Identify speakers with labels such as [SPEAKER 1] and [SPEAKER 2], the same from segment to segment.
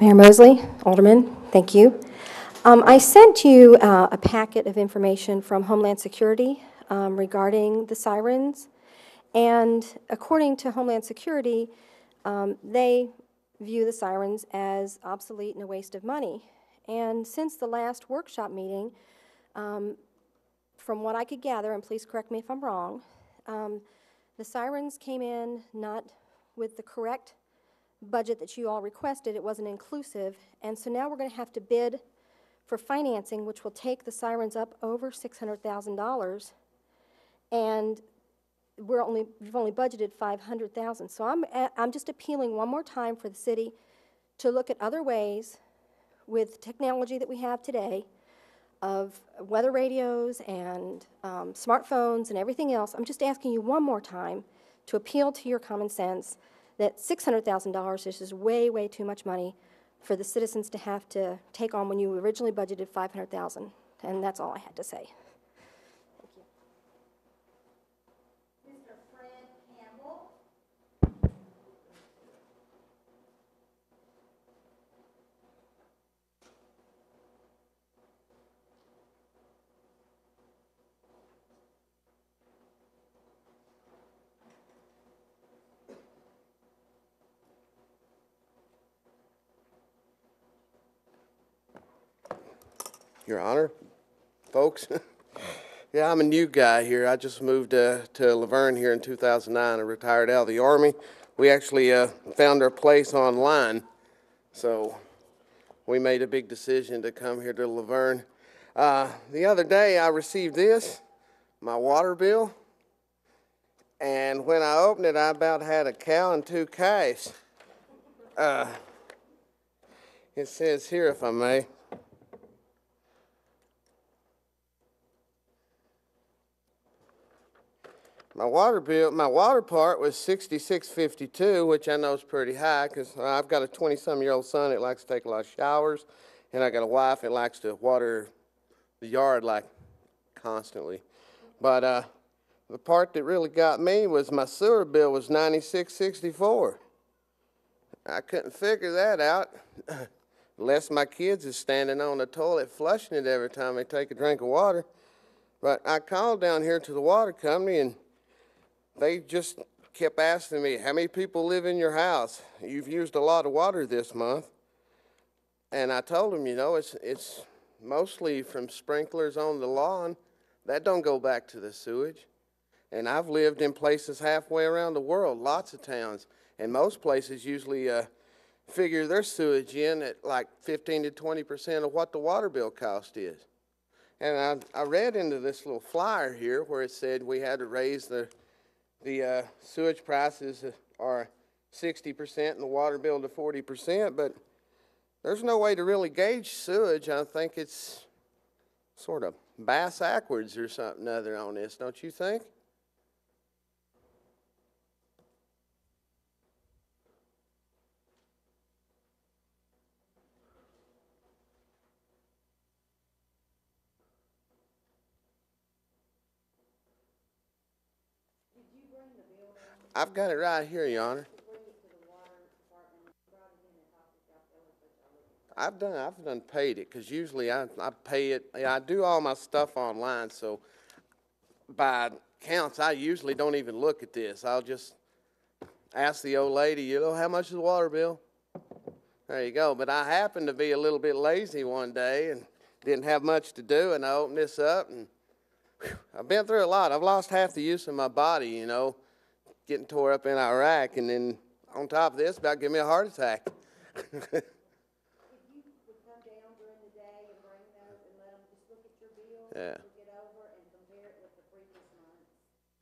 [SPEAKER 1] Mayor Mosley, Aldermen, thank you. I sent you a packet of information from Homeland Security regarding the sirens, and according to Homeland Security, they view the sirens as obsolete and a waste of money. And since the last workshop meeting, from what I could gather, and please correct me if I'm wrong, the sirens came in not with the correct budget that you all requested. It wasn't inclusive, and so now we're going to have to bid for financing, which will take the sirens up over $600,000, and we've only budgeted $500,000. So I'm just appealing one more time for the city to look at other ways with technology that we have today of weather radios and smartphones and everything else. I'm just asking you one more time to appeal to your common sense that $600,000 is just way, way too much money for the citizens to have to take on when you originally budgeted $500,000. And that's all I had to say. Thank you.
[SPEAKER 2] Mr. Fred Campbell.
[SPEAKER 3] Your Honor, folks. Yeah, I'm a new guy here. I just moved to Vergne here in 2009. I retired out of the Army. We actually found our place online, so we made a big decision to come here to Vergne. The other day I received this, my water bill, and when I opened it, I about had a cow and two calves. It says here, if I may, my water part was $66.52, which I know is pretty high because I've got a 20-some-year-old son that likes to take a lot of showers, and I got a wife that likes to water the yard like constantly. But the part that really got me was my sewer bill was $96.64. I couldn't figure that out unless my kids is standing on the toilet flushing it every time they take a drink of water. But I called down here to the water company, and they just kept asking me, how many people live in your house? You've used a lot of water this month. And I told them, you know, it's mostly from sprinklers on the lawn. That don't go back to the sewage. And I've lived in places halfway around the world, lots of towns. And most places usually figure their sewage in at like 15 to 20% of what the water bill cost is. And I read into this little flyer here where it said we had to raise the sewage prices are 60% and the water bill to 40%, but there's no way to really gauge sewage. I think it's sort of bass-ackwards or something other on this, don't you think? I've got it right here, Your Honor. I've done paid it because usually I pay it. I do all my stuff online, so by counts I usually don't even look at this. I'll just ask the old lady, you know, how much is the water bill? There you go. But I happened to be a little bit lazy one day and didn't have much to do, and I opened this up, and whew, I've been through a lot. I've lost half the use of my body, you know, getting tore up in Iraq, and then on top of this, about to give me a heart attack. Yeah. Look it over and compare it with the previous months.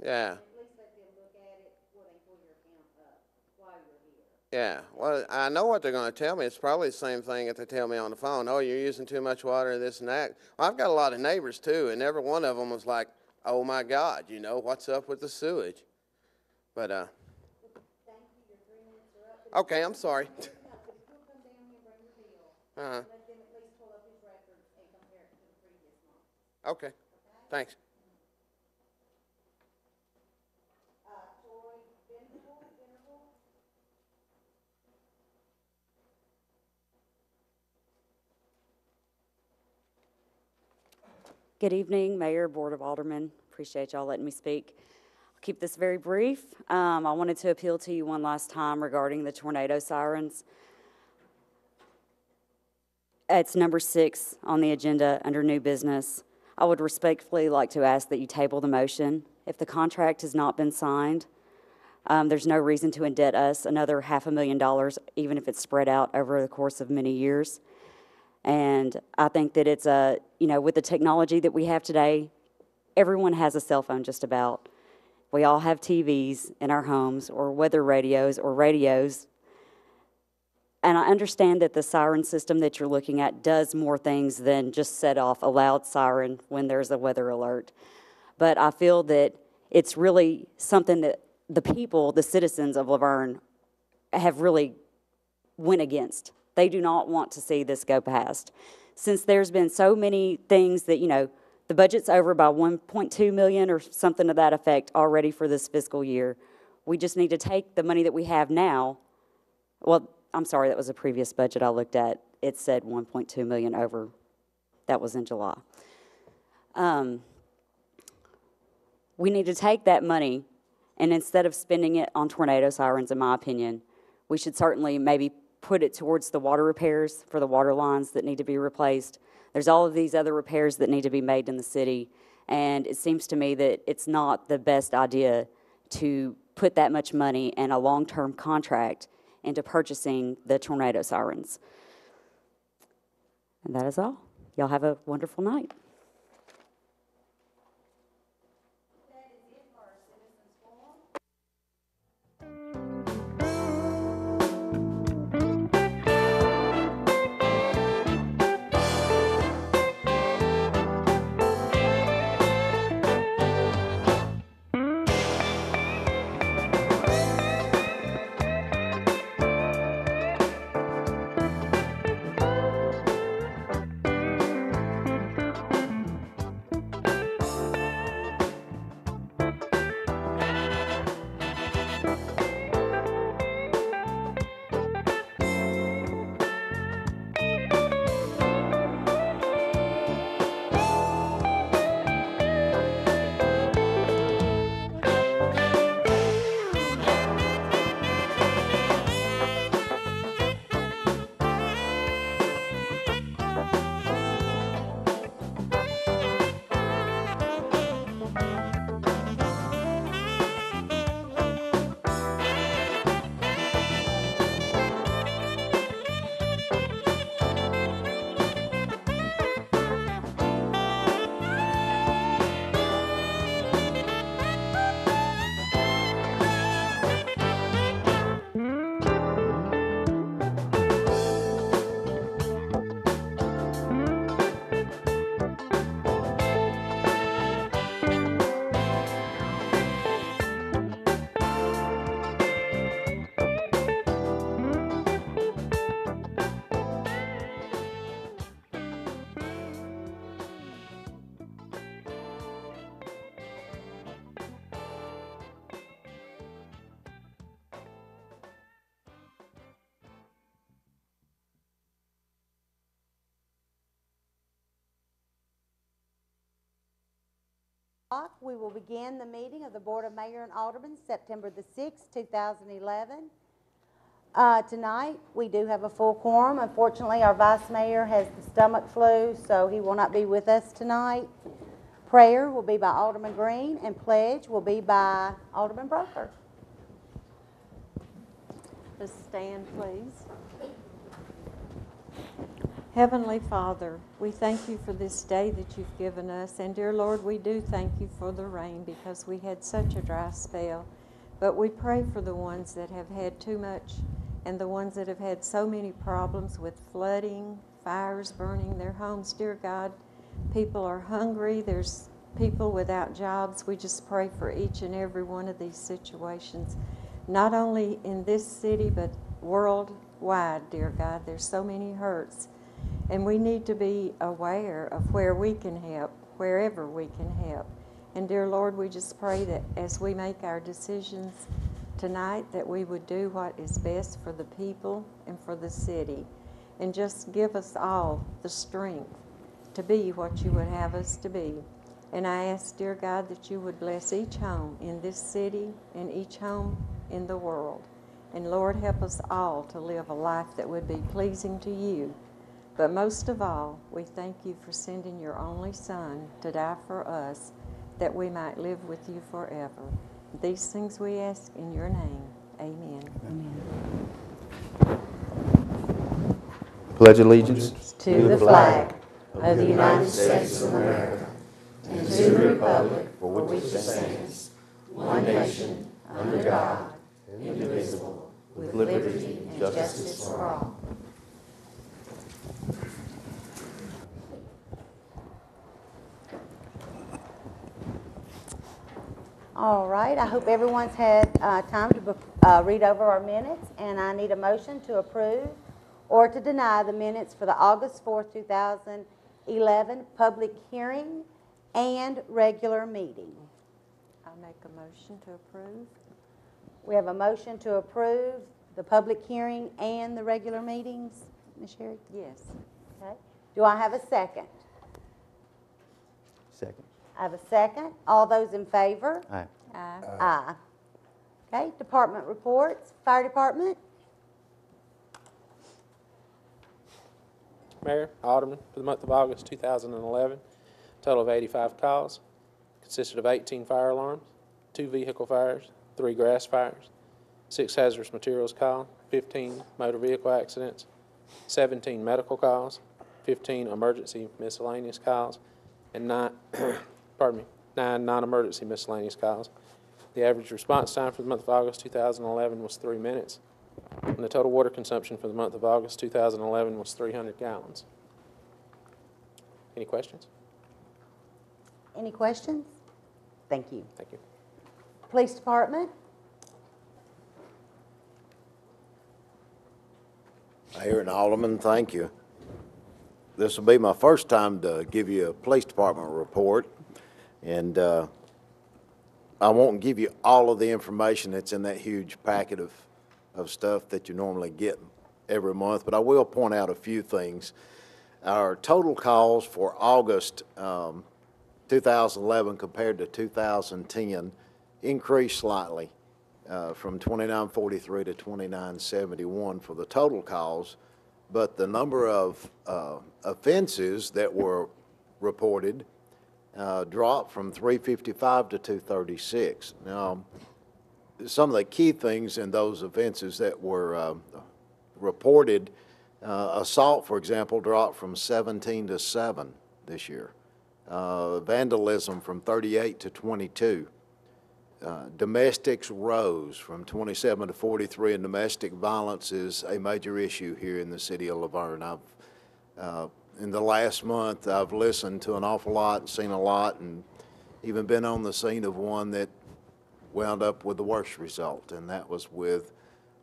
[SPEAKER 3] Yeah. And at least let them look at it before they pull your account up while you're here. Yeah. Well, I know what they're going to tell me. It's probably the same thing that they tell me on the phone. Oh, you're using too much water, this and that. Well, I've got a lot of neighbors, too, and every one of them was like, oh, my God, you know, what's up with the sewage? But,
[SPEAKER 2] Thank you. Your 3 minutes are up.
[SPEAKER 3] Okay, I'm sorry.
[SPEAKER 2] But if you'll come down here and bring your bill, let them at least pull up his records and compare it to the previous month.
[SPEAKER 3] Okay. Thanks.
[SPEAKER 4] Good evening, Mayor, Board of Aldermen. Appreciate y'all letting me speak. I'll keep this very brief. I wanted to appeal to you one last time regarding the tornado sirens. It's number 6 on the agenda under new business. I would respectfully like to ask that you table the motion. If the contract has not been signed, there's no reason to indebt us another $500,000, even if it's spread out over the course of many years. And I think that it's with the technology that we have today, everyone has a cell phone just about. We all have TVs in our homes or weather radios or radios. And I understand that the siren system that you're looking at does more things than just set off a loud siren when there's a weather alert. But I feel that it's really something that the people, the citizens of Laverne, have really went against. They do not want to see this go past. Since there's been so many things that, the budget's over by $1.2 million or something to that effect already for this fiscal year. We just need to take the money that we have now. Well, I'm sorry, that was a previous budget I looked at. It said $1.2 million over. That was in July. We need to take that money, and instead of spending it on tornado sirens, in my opinion, we should certainly maybe put it towards the water repairs for the water lines that need to be replaced. There's all of these other repairs that need to be made in the city, and it seems to me that it's not the best idea to put that much money and a long-term contract into purchasing the tornado sirens. And that is all. Y'all have a wonderful night.
[SPEAKER 2] We will begin the meeting of the Board of Mayor and Aldermen, September the 6th, 2011. Tonight, we do have a full quorum. Unfortunately, our Vice Mayor has the stomach flu, so he will not be with us tonight. Prayer will be by Alderman Green, and pledge will be by Alderman Broker.
[SPEAKER 5] Just stand, please. Heavenly Father, we thank you for this day that you've given us. And dear Lord, we do thank you for the rain because we had such a dry spell. But we pray for the ones that have had too much and the ones that have had so many problems with flooding, fires burning their homes. Dear God, people are hungry. There's people without jobs. We just pray for each and every one of these situations, not only in this city but worldwide, dear God. There's so many hurts. And we need to be aware of where we can help, wherever we can help. And dear Lord, we just pray that as we make our decisions tonight, that we would do what is best for the people and for the city. And just give us all the strength to be what you would have us to be. And I ask, dear God, that you would bless each home in this city and each home in the world. And Lord, help us all to live a life that would be pleasing to you. But most of all, we thank you for sending your only Son to die for us, that we might live with you forever. These things we ask in your name. Amen.
[SPEAKER 6] Pledge allegiance
[SPEAKER 2] To the flag of the United States of America and to the republic for which it stands, one nation, under God, indivisible, with liberty and justice for all. All right, I hope everyone's had time to read over our minutes, and I need a motion to approve or to deny the minutes for the August 4th, 2011 public hearing and regular meeting.
[SPEAKER 5] I make a motion to approve.
[SPEAKER 2] We have a motion to approve the public hearing and the regular meetings. Ms. Sherry?
[SPEAKER 5] Yes.
[SPEAKER 2] Okay. Do I have a second?
[SPEAKER 6] second.
[SPEAKER 2] I have a second. All those in favor?
[SPEAKER 6] Aye.
[SPEAKER 5] Aye.
[SPEAKER 2] Aye. Okay, department reports. Fire department?
[SPEAKER 7] Mayor, Aldermen, for the month of August 2011, total of 85 calls, consisted of 18 fire alarms, 2 vehicle fires, 3 grass fires, 6 hazardous materials calls, 15 motor vehicle accidents, 17 medical calls, 15 emergency miscellaneous calls, and 9 non-emergency miscellaneous calls. The average response time for the month of August 2011 was 3 minutes. And the total water consumption for the month of August 2011 was 300 gallons. Any questions?
[SPEAKER 2] Any questions? Thank you.
[SPEAKER 7] Thank you.
[SPEAKER 2] Police department?
[SPEAKER 8] Mayor and Alderman, thank you. This will be my first time to give you a police department report, and I won't give you all of the information that's in that huge packet of stuff that you normally get every month, but I will point out a few things. Our total calls for August 2011 compared to 2010 increased slightly from 2943 to 2971 for the total calls, but the number of offenses that were reported dropped from 355 to 236. Now, some of the key things in those offenses that were reported, assault, for example, dropped from 17 to 7 this year. Vandalism from 38 to 22. Domestics rose from 27 to 43, and domestic violence is a major issue here in the city of Laverne. In the last month, I've listened to an awful lot and seen a lot, and even been on the scene of one that wound up with the worst result, and that was with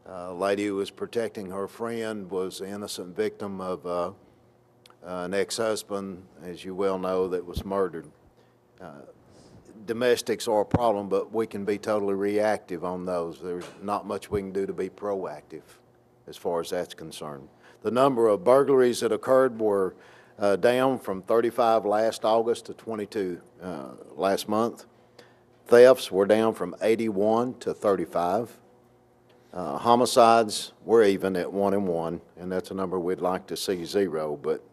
[SPEAKER 8] a lady who was protecting her friend, was an innocent victim of an ex-husband, as you well know, that was murdered. Domestics are a problem, but we can be totally reactive on those. There's not much we can do to be proactive as far as that's concerned. The number of burglaries that occurred were down from 35 last August to 22 last month. Thefts were down from 81 to 35. Homicides were even at 1 and 1, and that's a number we'd like to see 0, but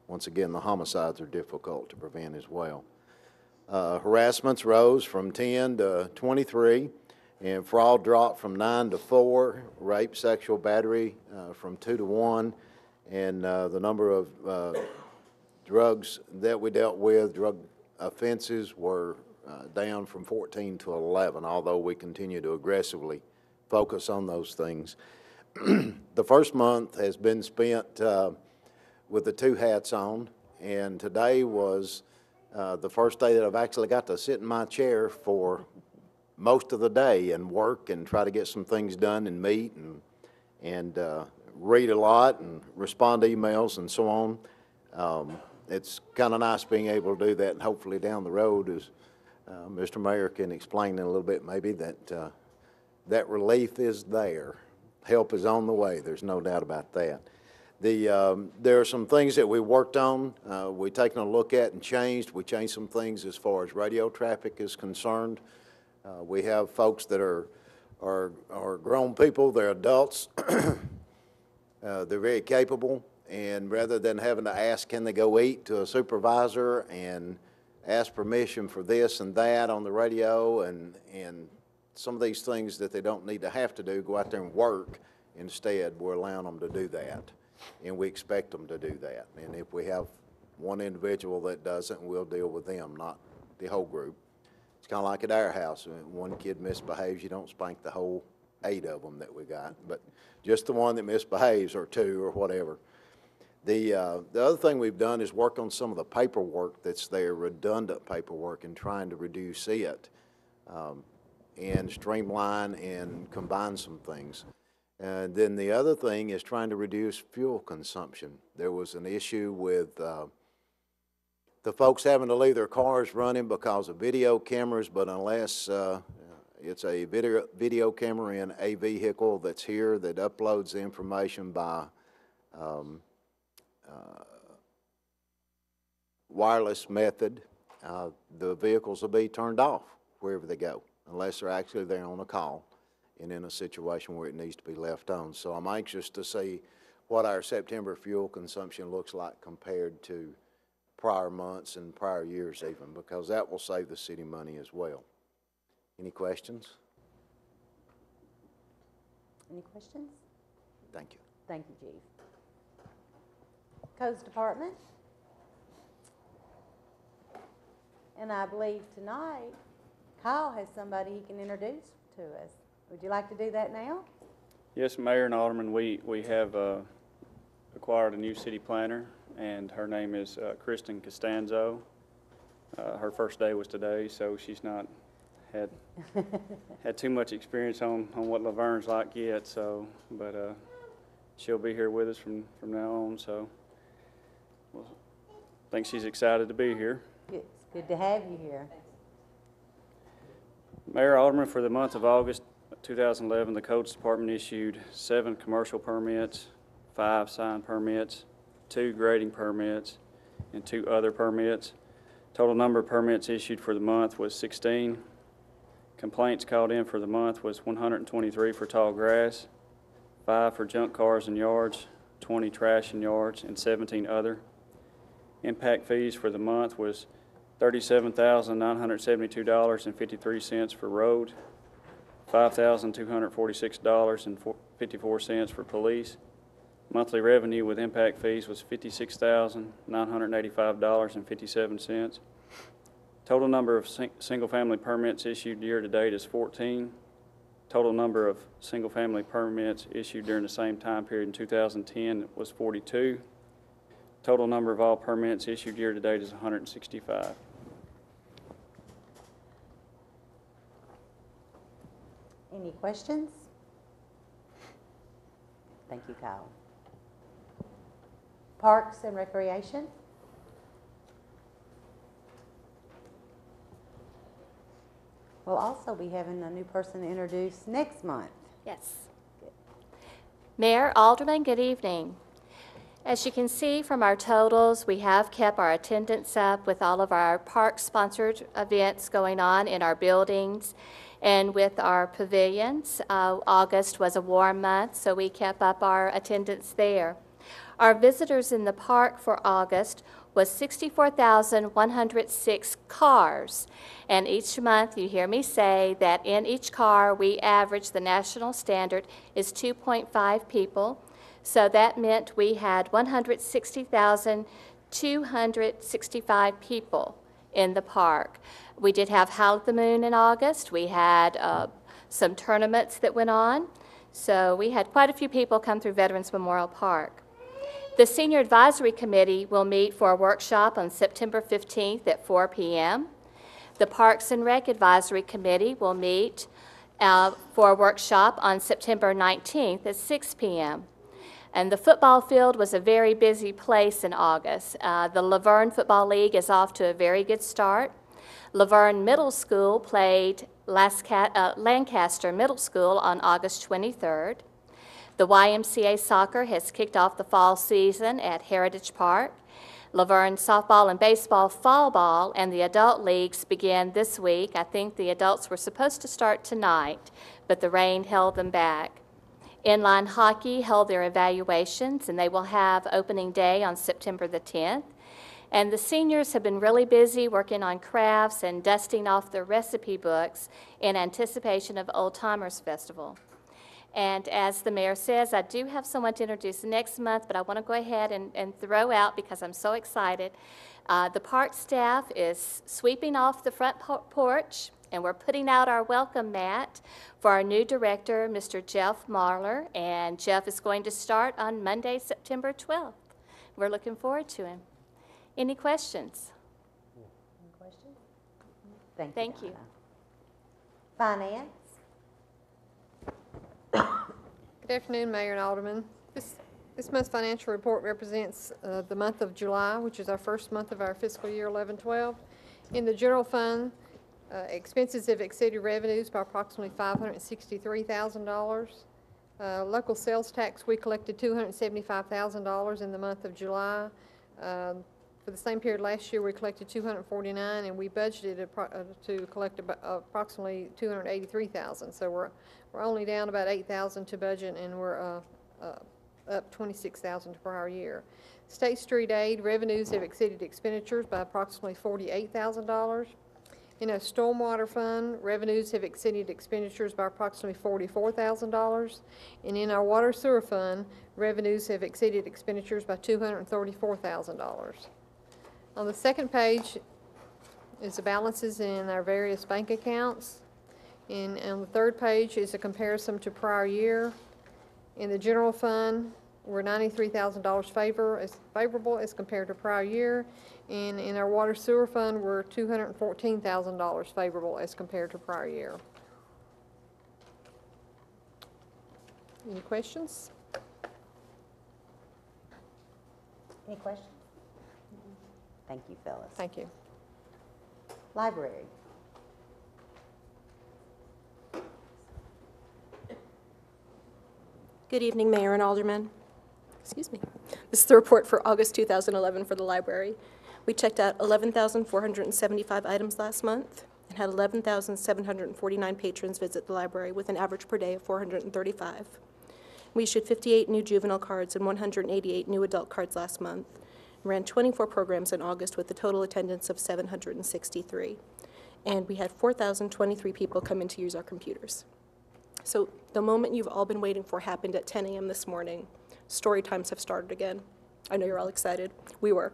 [SPEAKER 8] once again, the homicides are difficult to prevent as well. Harassments rose from 10 to 23, and fraud dropped from 9 to 4, rape, sexual battery from 2 to 1, and the number of drugs that we dealt with, drug offenses, were down from 14 to 11, although we continue to aggressively focus on those things. The first month has been spent with the 2 hats on, and today was the first day that I've actually got to sit in my chair for most of the day and work and try to get some things done and meet and read a lot and respond to emails and so on. It's kind of nice being able to do that, and hopefully down the road, as Mr. Mayor can explain in a little bit maybe, that that relief is there. Help is on the way. There's no doubt about that. There are some things that we worked on, we've taken a look at and changed. We changed some things as far as radio traffic is concerned. We have folks that are grown people, they're adults, they're very capable, and rather than having to ask, can they go eat, to a supervisor and ask permission for this and that on the radio, and some of these things that they don't need to have to do, go out there and work. Instead, we're allowing them to do that, and we expect them to do that. And if we have one individual that doesn't, we'll deal with them, not the whole group. It's kind of like at our house. When one kid misbehaves, you don't spank the whole 8 of them that we got, but just the one that misbehaves, or 2 or whatever. The other thing we've done is work on some of the paperwork that's there, redundant paperwork, and trying to reduce it and streamline and combine some things. And then the other thing is trying to reduce fuel consumption. There was an issue with the folks having to leave their cars running because of video cameras, but unless it's a video camera in a vehicle that's here that uploads the information by wireless method, the vehicles will be turned off wherever they go, unless they're actually there on a call and in a situation where it needs to be left on. So I'm anxious to see what our September fuel consumption looks like compared to prior months and prior years even, because that will save the city money as well. Any questions?
[SPEAKER 2] Any questions?
[SPEAKER 8] Thank you.
[SPEAKER 2] Thank you, Chief. Codes Department. And I believe tonight Kyle has somebody he can introduce to us. Would you like to do that now?
[SPEAKER 6] Yes, Mayor and Alderman, we have acquired a new city planner, and her name is Kristen Costanzo. Her first day was today, so she's not had too much experience on what Lavergne's like yet. So, but she'll be here with us from now on. So, I think she's excited to be here.
[SPEAKER 2] It's good to have you here.
[SPEAKER 6] Mayor, Alderman, for the month of August 2011, the Codes Department issued 7 commercial permits, 5 sign permits, 2 grading permits, and 2 other permits. Total number of permits issued for the month was 16. Complaints called in for the month was 123 for tall grass, 5 for junk cars and yards, 20 trash and yards, and 17 other. Impact fees for the month was $37,972.53 for road, $5,246.54 for police. Monthly revenue with impact fees was $56,985.57. Total number of single-family permits issued year-to-date is 14. Total number of single-family permits issued during the same time period in 2010 was 42. Total number of all permits issued year-to-date is 165.
[SPEAKER 2] Any questions? Thank you, Kyle. Parks and Recreation. We'll also be having a new person introduced next month.
[SPEAKER 9] Yes. Mayor, Alderman, good evening. As you can see from our totals, we have kept our attendance up with all of our park-sponsored events going on in our buildings and with our pavilions. August was a warm month, so we kept up our attendance there. Our visitors in the park for August was 64,106 cars. And each month, you hear me say that in each car, we average, the national standard is 2.5 people. So that meant we had 160,265 people in the park. We did have Howl at the Moon in August. We had some tournaments that went on. So we had quite a few people come through Veterans Memorial Park. The Senior Advisory Committee will meet for a workshop on September 15th at 4 p.m. The Parks and Rec Advisory Committee will meet for a workshop on September 19th at 6 p.m. And the football field was a very busy place in August. The Lavergne Football League is off to a very good start. Lavergne Middle School played Lancaster Middle School on August 23rd. The The YMCA soccer has kicked off the fall season at Heritage Park. Laverne softball and baseball fall ball and the adult leagues began this week. I think the adults were supposed to start tonight, but the rain held them back. Inline hockey held their evaluations, and they will have opening day on September the 10th. And the seniors have been really busy working on crafts and dusting off their recipe books in anticipation of Old Timers Festival. And as the mayor says, I do have someone to introduce next month, but I want to go ahead and throw out, because I'm so excited, the park staff is sweeping off the front porch, and we're putting out our welcome mat for our new director, Mr. Jeff Marler, and Jeff is going to start on Monday, September 12th. We're looking forward to him. Any questions?
[SPEAKER 2] Any questions? Thank you.
[SPEAKER 9] Thank you.
[SPEAKER 2] Donna. Finance.
[SPEAKER 10] Good afternoon, Mayor and Aldermen. This month's financial report represents the month of July, which is our first month of our fiscal year 11-12. In the general fund, expenses have exceeded revenues by approximately $563,000. Local sales tax, we collected $275,000 in the month of July. For the same period last year, we collected $249,000, and we budgeted to collect approximately $283,000. So we're only down about $8,000 to budget, and we're up $26,000 to prior year. State street aid revenues have exceeded expenditures by approximately $48,000. In our stormwater fund, revenues have exceeded expenditures by approximately $44,000. And in our water sewer fund, revenues have exceeded expenditures by $234,000. On the second page is the balances in our various bank accounts. And on the third page is a comparison to prior year. In the general fund, we're $93,000 favorable as compared to prior year. And in our water sewer fund, we're $214,000 favorable as compared to prior year. Any questions?
[SPEAKER 2] Any questions?
[SPEAKER 4] Thank you, Phyllis.
[SPEAKER 10] Thank you.
[SPEAKER 2] Library.
[SPEAKER 11] Good evening, Mayor and Aldermen. Excuse me. This is the report for August 2011 for the library. We checked out 11,475 items last month and had 11,749 patrons visit the library with an average per day of 435. We issued 58 new juvenile cards and 188 new adult cards last month. Ran 24 programs in August with a total attendance of 763. And we had 4,023 people come in to use our computers. So the moment you've all been waiting for happened at 10 a.m. this morning. Story times have started again. I know you're all excited. We were.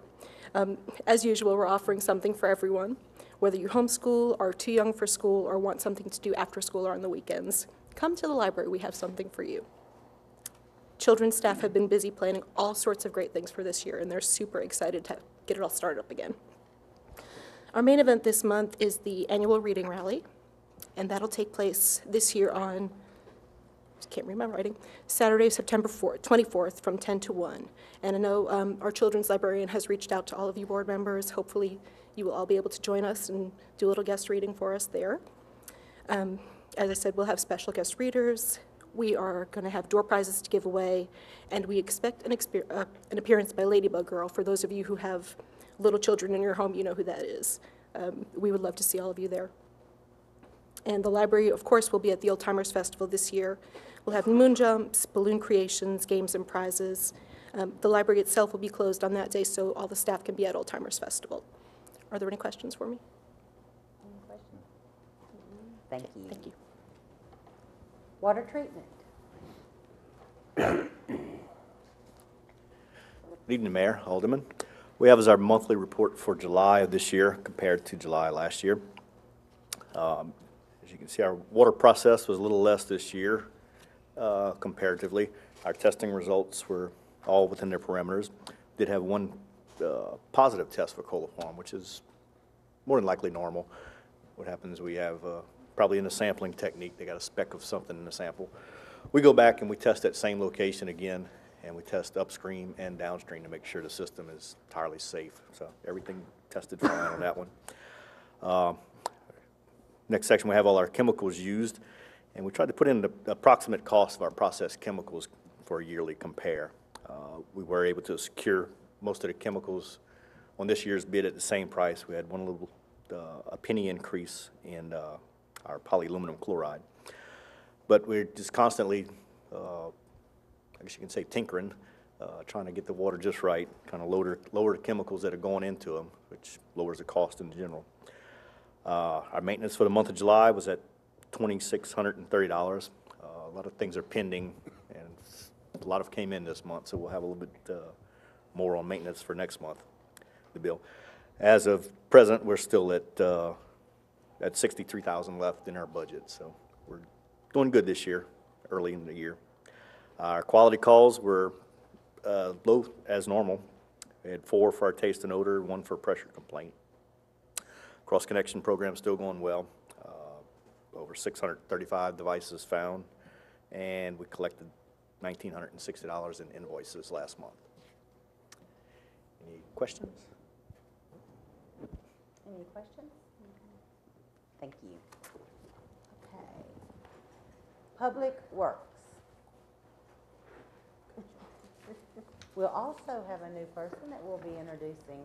[SPEAKER 11] As usual, we're offering something for everyone, whether you homeschool, are too young for school, or want something to do after school or on the weekends. Come to the library. We have something for you. Children's staff have been busy planning all sorts of great things for this year, and they're super excited to get it all started up again. Our main event this month is the annual reading rally, and that'll take place this year on, can't read my writing, Saturday, September 24th from 10 to 1. And I know our children's librarian has reached out to all of you board members. Hopefully you will all be able to join us and do a little guest reading for us there. As I said, we'll have special guest readers. We are going to have door prizes to give away, and we expect an appearance by Ladybug Girl. For those of you who have little children in your home, you know who that is. We would love to see all of you there. And the library, of course, will be at the Old Timers Festival this year. We'll have moon jumps, balloon creations, games, and prizes. The library itself will be closed on that day, so all the staff can be at Old Timers Festival. Are there any questions for me?
[SPEAKER 2] Any questions? Thank you.
[SPEAKER 11] Thank you.
[SPEAKER 2] Water treatment.
[SPEAKER 12] Good evening, Mayor, Alderman. We have as our monthly report for July of this year compared to July last year. As you can see, our water process was a little less this year comparatively. Our testing results were all within their parameters. Did have one positive test for coliform, which is more than likely normal. What happens, we have probably in the sampling technique, they got a speck of something in the sample. We go back and we test that same location again, and we test upstream and downstream to make sure the system is entirely safe. So everything tested fine on that one. Next section, we have all our chemicals used, and we tried to put in the approximate cost of our processed chemicals for a yearly compare. We were able to secure most of the chemicals on this year's bid at the same price. We had one little, a penny increase in our polyaluminum chloride. But we're just constantly, I guess you can say tinkering, trying to get the water just right, kind of lower the chemicals that are going into them, which lowers the cost in general. Our maintenance for the month of July was at $2,630. A lot of things are pending, and a lot of came in this month, so we'll have a little bit more on maintenance for next month, the bill. As of present, we're still at $63,000 left in our budget, so we're doing good this year, early in the year. Our quality calls were low as normal. We had 4 for our taste and odor, 1 for pressure complaint. Cross-connection program still going well. Over 635 devices found, and we collected $1,960 in invoices last month. Any questions?
[SPEAKER 2] Any questions? Thank you. Okay. Public Works. We'll also have a new person that we'll be introducing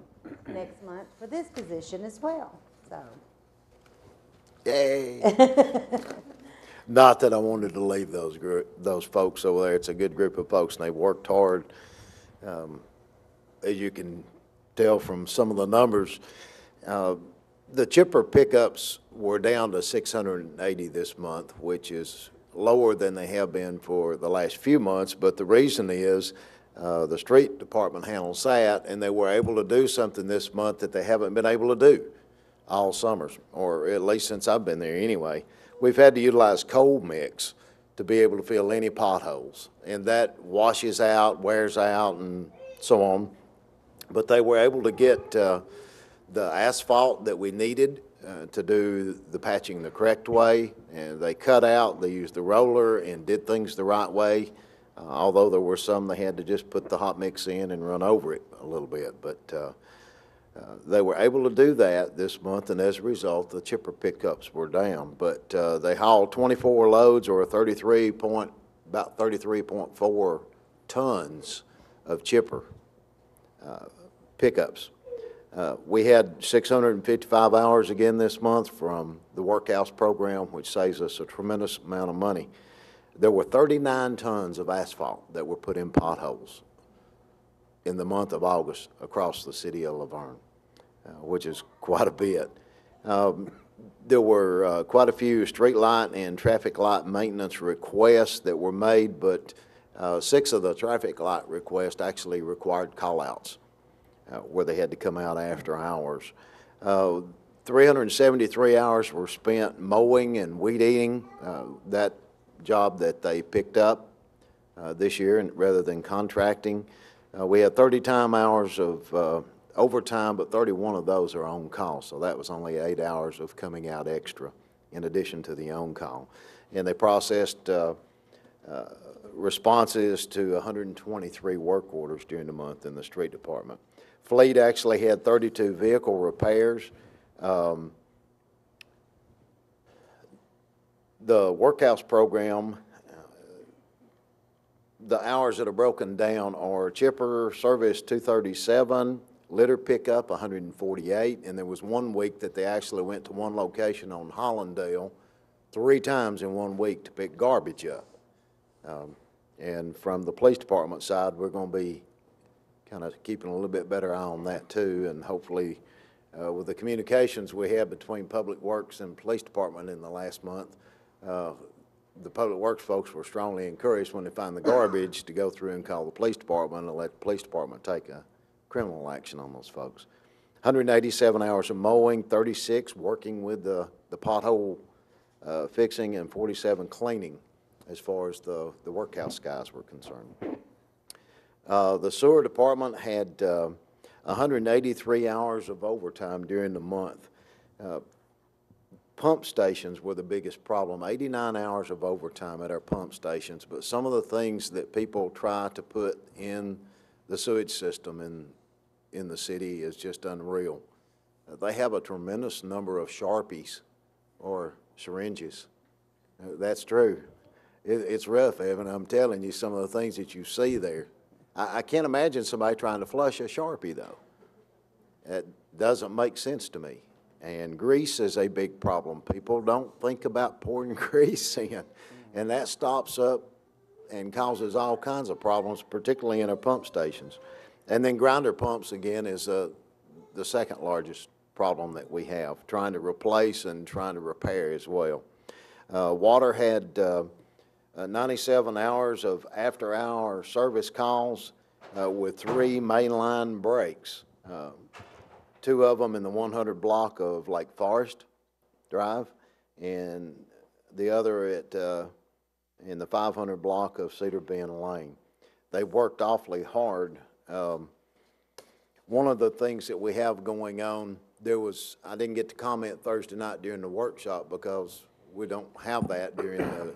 [SPEAKER 2] next month for this position as well, so.
[SPEAKER 8] Yay. Not that I wanted to leave those folks over there. It's a good group of folks, and they worked hard. As you can tell from some of the numbers, the chipper pickups were down to 680 this month, which is lower than they have been for the last few months. But the reason is the street department handles that, and they were able to do something this month that they haven't been able to do all summers, or at least since I've been there anyway. We've had to utilize cold mix to be able to fill any potholes, and that washes out, wears out, and so on. But they were able to get the asphalt that we needed to do the patching the correct way, and they cut out, they used the roller and did things the right way, although there were some they had to just put the hot mix in and run over it a little bit. But they were able to do that this month, and as a result, the chipper pickups were down. But they hauled 24 loads, or about 33.4 tons of chipper pickups. We had 655 hours again this month from the Workhouse program, which saves us a tremendous amount of money. There were 39 tons of asphalt that were put in potholes in the month of August across the city of Laverne, which is quite a bit. There were quite a few street light and traffic light maintenance requests that were made, but 6 of the traffic light requests actually required call-outs where they had to come out after hours. 373 hours were spent mowing and weed eating, that job that they picked up this year rather than contracting. We had 30 time hours of overtime, but 31 of those are on call, so that was only 8 hours of coming out extra in addition to the on call. And they processed responses to 123 work orders during the month in the street department. Fleet actually had 32 vehicle repairs. The Workhouse program, the hours that are broken down are chipper service 237, litter pickup 148, and there was 1 week that they actually went to one location on Hollandale 3 times in 1 week to pick garbage up. And from the police department side, we're going to be kind of keeping a little bit better eye on that too, and hopefully with the communications we have between Public Works and Police Department in the last month, the Public Works folks were strongly encouraged when they find the garbage to go through and call the police department and let the police department take a criminal action on those folks. 187 hours of mowing, 36 working with the pothole fixing, and 47 cleaning as far as the Workhouse guys were concerned. The sewer department had 183 hours of overtime during the month. Pump stations were the biggest problem, 89 hours of overtime at our pump stations, but some of the things that people try to put in the sewage system in the city is just unreal. They have a tremendous number of Sharpies or syringes. That's true. It's rough, Evan. I'm telling you, some of the things that you see there. I can't imagine somebody trying to flush a Sharpie, though. It doesn't make sense to me. And grease is a big problem. People don't think about pouring grease in, and that stops up and causes all kinds of problems, particularly in our pump stations. And then grinder pumps, again, is the second largest problem that we have, trying to replace and trying to repair as well. Water had 97 hours of after-hour service calls with 3 mainline breaks. 2 of them in the 100 block of Lake Forest Drive, and the other in the 500 block of Cedar Bend Lane. They worked awfully hard. One of the things that we have going on, I didn't get to comment Thursday night during the workshop because we don't have that during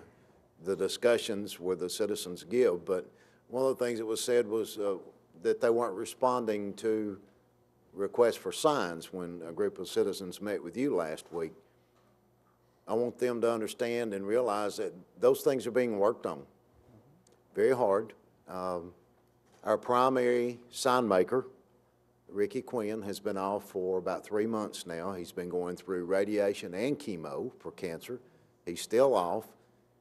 [SPEAKER 8] the discussions where the citizens give, but one of the things that was said was that they weren't responding to requests for signs when a group of citizens met with you last week. I want them to understand and realize that those things are being worked on very hard. Our primary sign maker, Ricky Quinn, has been off for about 3 months now. He's been going through radiation and chemo for cancer. He's still off,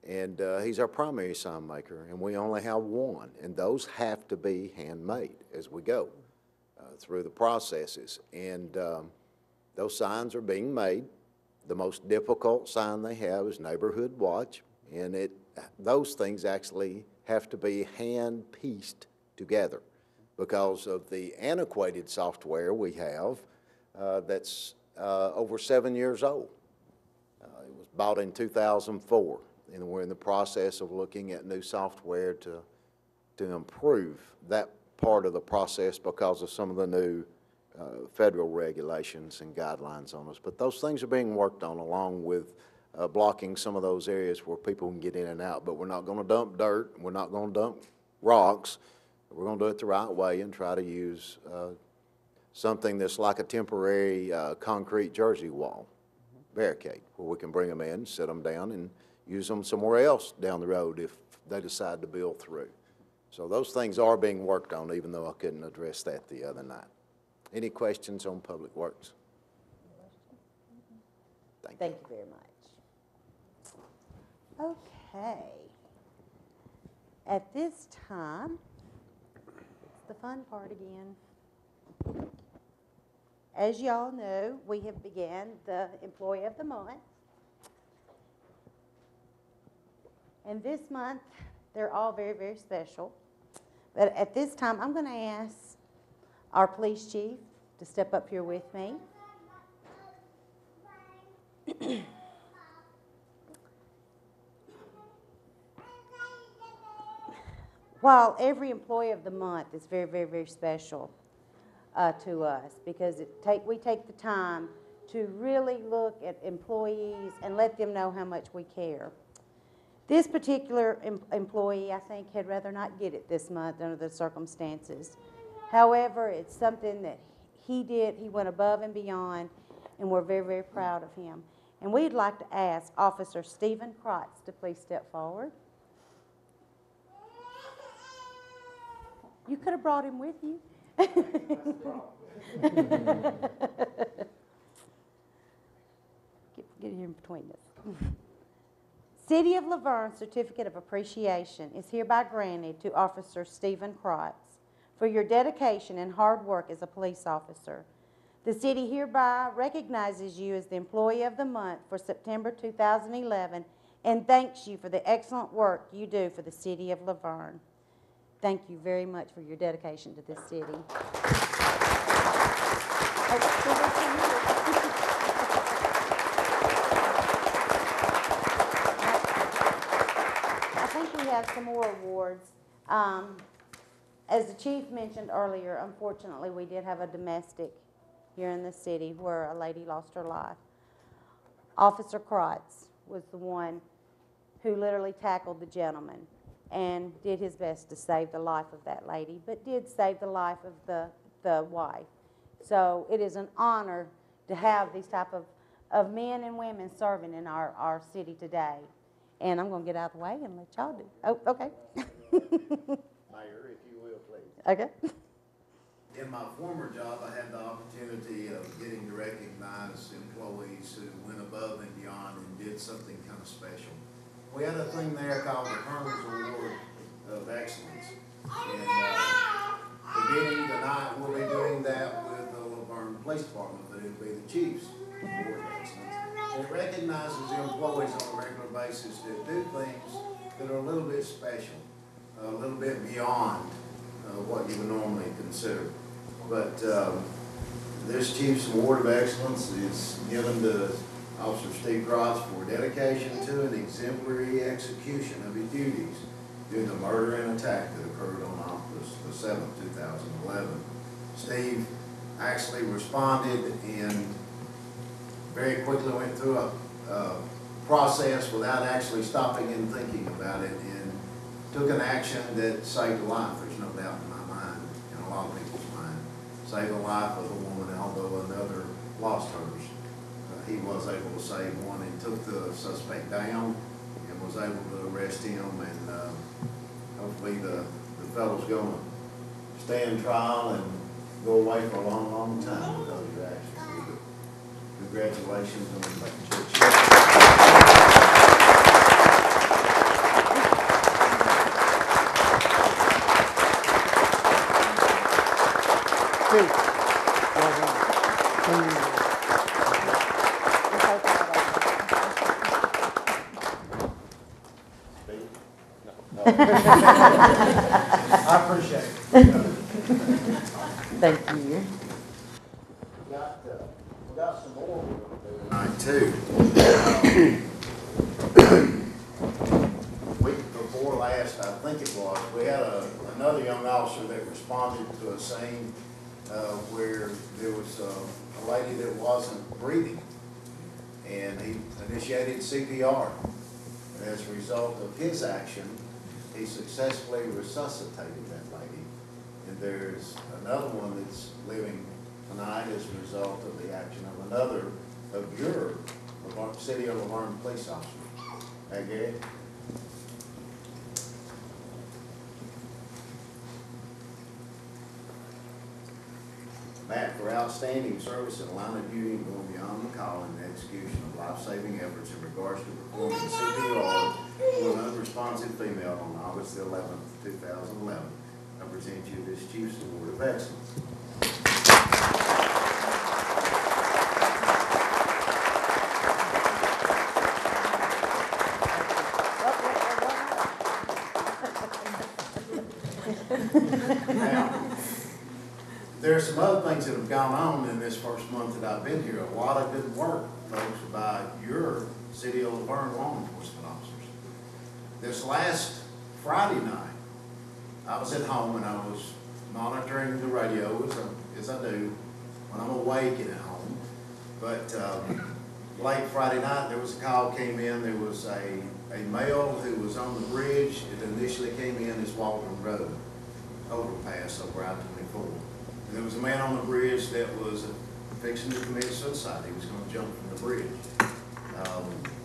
[SPEAKER 8] and he's our primary sign maker, and we only have one, and those have to be handmade as we go through the processes. And those signs are being made. The most difficult sign they have is Neighborhood Watch, and those things actually have to be hand-pieced together because of the antiquated software we have that's over 7 years old. It was bought in 2004, and we're in the process of looking at new software to improve that part of the process because of some of the new federal regulations and guidelines on us. But those things are being worked on along with blocking some of those areas where people can get in and out. But we're not going to dump dirt. We're not going to dump rocks. We're going to do it the right way and try to use something that's like a temporary concrete jersey wall barricade where we can bring them in, sit them down, and use them somewhere else down the road if they decide to build through. So those things are being worked on, even though I couldn't address that the other night. Any questions on Public Works?
[SPEAKER 2] Thank you very much. Okay. At this time, it's the fun part again. As y'all know, we have began the Employee of the Month. And this month, they're all very, very special. But at this time, I'm going to ask our police chief to step up here with me. While every Employee of the Month is very, very, very special to us because we take the time to really look at employees and let them know how much we care. This particular employee, I think, had rather not get it this month under the circumstances. However, it's something that he did. He went above and beyond, and we're very, very proud of him. And we'd like to ask Officer Stephen Krotz to please step forward. You could have brought him with you. Get here in between us. City of Laverne Certificate of Appreciation is hereby granted to Officer Stephen Krotz for your dedication and hard work as a police officer. The city hereby recognizes you as the Employee of the Month for September 2011 and thanks you for the excellent work you do for the City of Laverne. Thank you very much for your dedication to this city. Have some more awards. As the chief mentioned earlier, unfortunately, we did have a domestic here in the city where a lady lost her life. Officer Krotz was the one who literally tackled the gentleman and did his best to save the life of that lady, but did save the life of the wife. So it is an honor to have these type of men and women serving in our city today. And I'm going to get out of the way and let y'all do. Oh, okay.
[SPEAKER 8] Mayor, if you will, please.
[SPEAKER 2] Okay.
[SPEAKER 8] In my former job, I had the opportunity of getting to recognize employees who went above and beyond and did something kind of special. We had a thing there called the Colonel's Award of Excellence. And beginning tonight, we'll be doing that with the Laverne Police Department, but it'll be the Chief's Award of Excellence. And it recognizes the employees on a regular basis that do things that are a little bit special, a little bit beyond what you would normally consider. But this Chief's Award of Excellence is given to Officer Steve Grotz for dedication to an exemplary execution of his duties during the murder and attack that occurred on August the 7th, 2011. Steve actually responded and very quickly went through a process without actually stopping and thinking about it, and took an action that saved a life. There's no doubt in my mind, and a lot of people's mind. Saved the life of a woman, although another lost hers. He was able to save one and took the suspect down and was able to arrest him, and hopefully the fellow's going to stand trial and go away for a long, long time because of your actions. Congratulations on the church. I appreciate it.
[SPEAKER 2] Thank you.
[SPEAKER 8] We got some more we're going to do tonight, too. Week before last, I think it was, we had another young officer that responded to a scene where there was a lady that wasn't breathing, and he initiated CPR. And as a result of his action, he successfully resuscitated that lady. And there's another one that's living tonight as a result of the action of another of your City of Laverne police officers. Hey, Gary? Matt, for outstanding service in line of duty and going beyond the call in the execution of life-saving efforts in regards to performing CPR to an unresponsive female on August the 11th, 2011, I present you this Chief's Award of Excellence. Now, there's some other things that have gone on in this first month that I've been here. A lot of good work, folks, by your City of Laverne law enforcement officers. This last Friday night, I was at home and I was monitoring the radio, as I do when I'm awake and at home. But late Friday night, there was a call came in. There was a male who was on the bridge. It initially came in as Waldron Road overpass over I-24. And there was a man on the bridge that was fixing to commit suicide. He was going to jump from the bridge.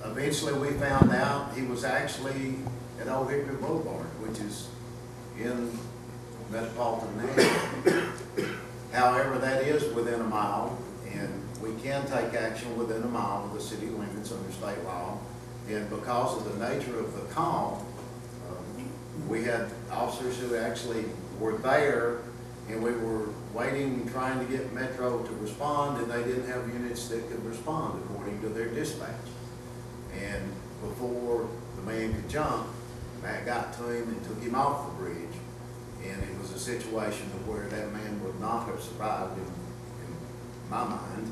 [SPEAKER 8] Eventually, we found out he was actually at Old Hickory Boulevard, which is in metropolitan area. However, that is within a mile, and we can take action within a mile of the city limits under state law. And because of the nature of the call, we had officers who actually were there, and we were waiting and trying to get Metro to respond, and they didn't have units that could respond according to their dispatch. And before the man could jump, Matt got to him and took him off the bridge. And it was a situation of where that man would not have survived in my mind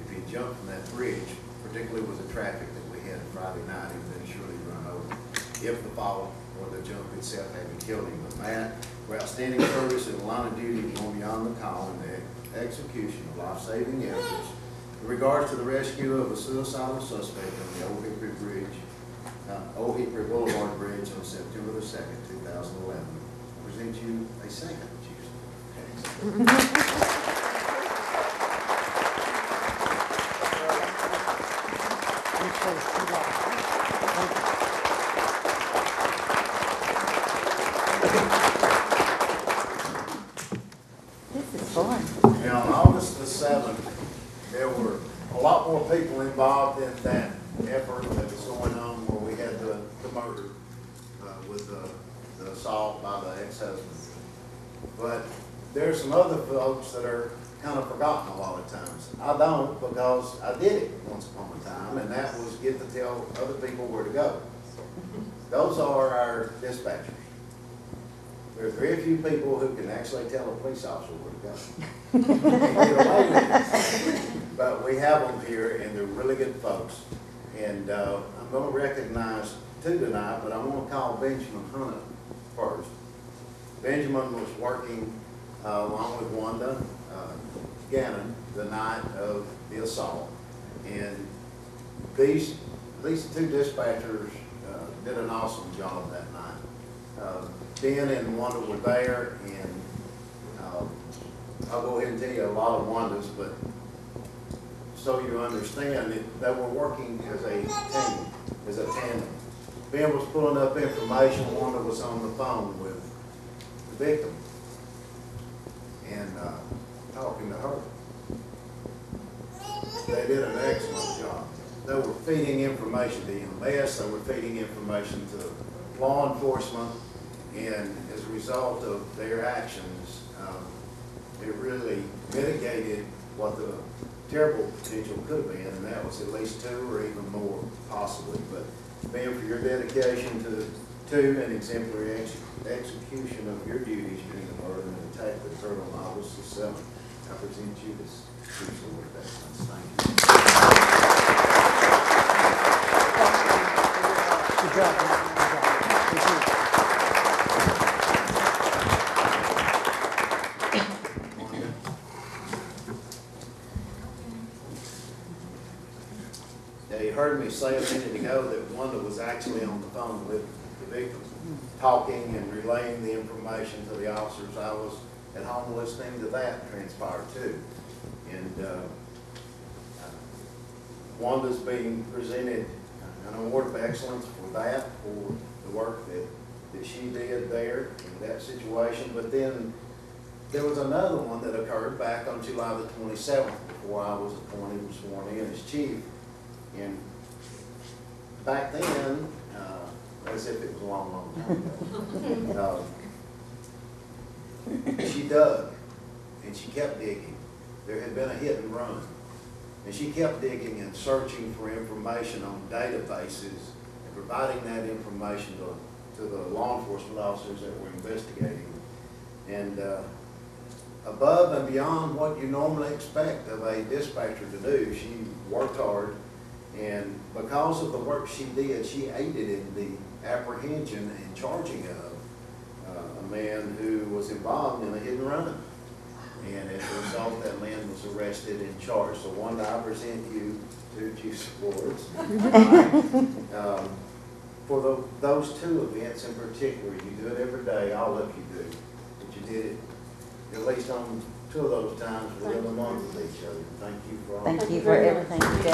[SPEAKER 8] if he jumped from that bridge, particularly with the traffic that we had Friday night. He would then surely run over if the fall or the jump itself hadn't killed him. But Matt, for outstanding service in the line of duty going beyond the call in the execution of life-saving efforts in regards to the rescue of a suicidal suspect on the Old Hickory Bridge, Old Hickory Boulevard Bridge on September the 2nd, 2011. I present you a second Chief's. there were a lot more people involved in that effort that was going on where we had the murder with the assault by the ex-husband. But there's some other folks that are kind of forgotten a lot of times. I don't, because I did it once upon a time, and that was get to tell other people where to go. Those are our dispatchers. There are very few people who can actually tell a police officer where to go. Get away with it. But we have them here, and they're really good folks. And I'm going to recognize two tonight, but I want to call Benjamin Hunt first. Benjamin was working along with Wanda Gannon the night of the assault, and these two dispatchers did an awesome job that night. Ben and Wanda were there, and I'll go ahead and tell you a lot of Wanda's, but so you understand that they were working as a team, as a tandem. Ben was pulling up information, Wanda was on the phone with the victim and talking to her. They did an excellent job. They were feeding information to EMS, they were feeding information to law enforcement, and as a result of their actions, it really mitigated what the terrible potential could have been, and that was at least 2 or even more possibly. But Ben, for your dedication to an exemplary execution of your duties during the murder and attack that occurred on August the 7th, I present you this Sword of Excellence. Thank you.
[SPEAKER 13] Good job. Good job.
[SPEAKER 8] Now, you heard me say a minute ago that Wanda was actually on the phone with the victim, talking and relaying the information to the officers. I was at home listening to that transpire too. And Wanda's being presented an award of excellence for that, for the work that she did there in that situation. But then there was another one that occurred back on July the 27th before I was appointed and sworn in as chief. And back then, as if it was a long, long time ago, she dug and she kept digging. There had been a hit and run. And she kept digging and searching for information on databases and providing that information to the law enforcement officers that were investigating. And above and beyond what you normally expect of a dispatcher to do, she worked hard. And because of the work she did, she aided in the apprehension and charging of a man who was involved in a hit and run. And as a result, that man was arrested and charged. So one day I present you 2 chief's awards. For those 2 events in particular, you do it every day, all of you do. But you did it at least on 2 of those times within a month of each other. Thank you for all.
[SPEAKER 2] Thank you for everything you did.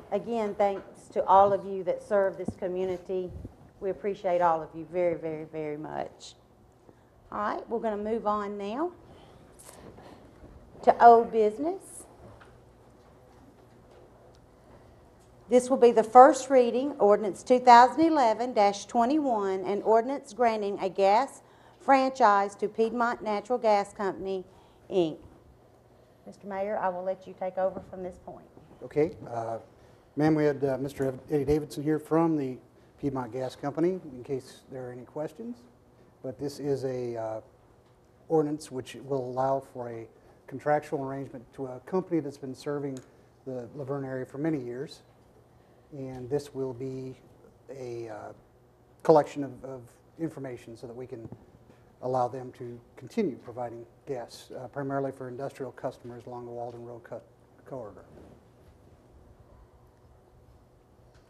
[SPEAKER 2] Again, thanks to all of you that serve this community. We appreciate all of you very, very, very much. All right, we're going to move on now to old business. This will be the first reading, ordinance 2011-21, an ordinance granting a gas franchise to Piedmont Natural Gas Company, Inc. Mr. Mayor, I will let you take over from this point.
[SPEAKER 13] Okay. Ma'am, we had Mr. Eddie Davidson here from the Piedmont Gas Company, in case there are any questions. But this is a ordinance which will allow for a contractual arrangement to a company that's been serving the Laverne area for many years. And this will be a collection of information so that we can allow them to continue providing gas, primarily for industrial customers along the Walden Road corridor.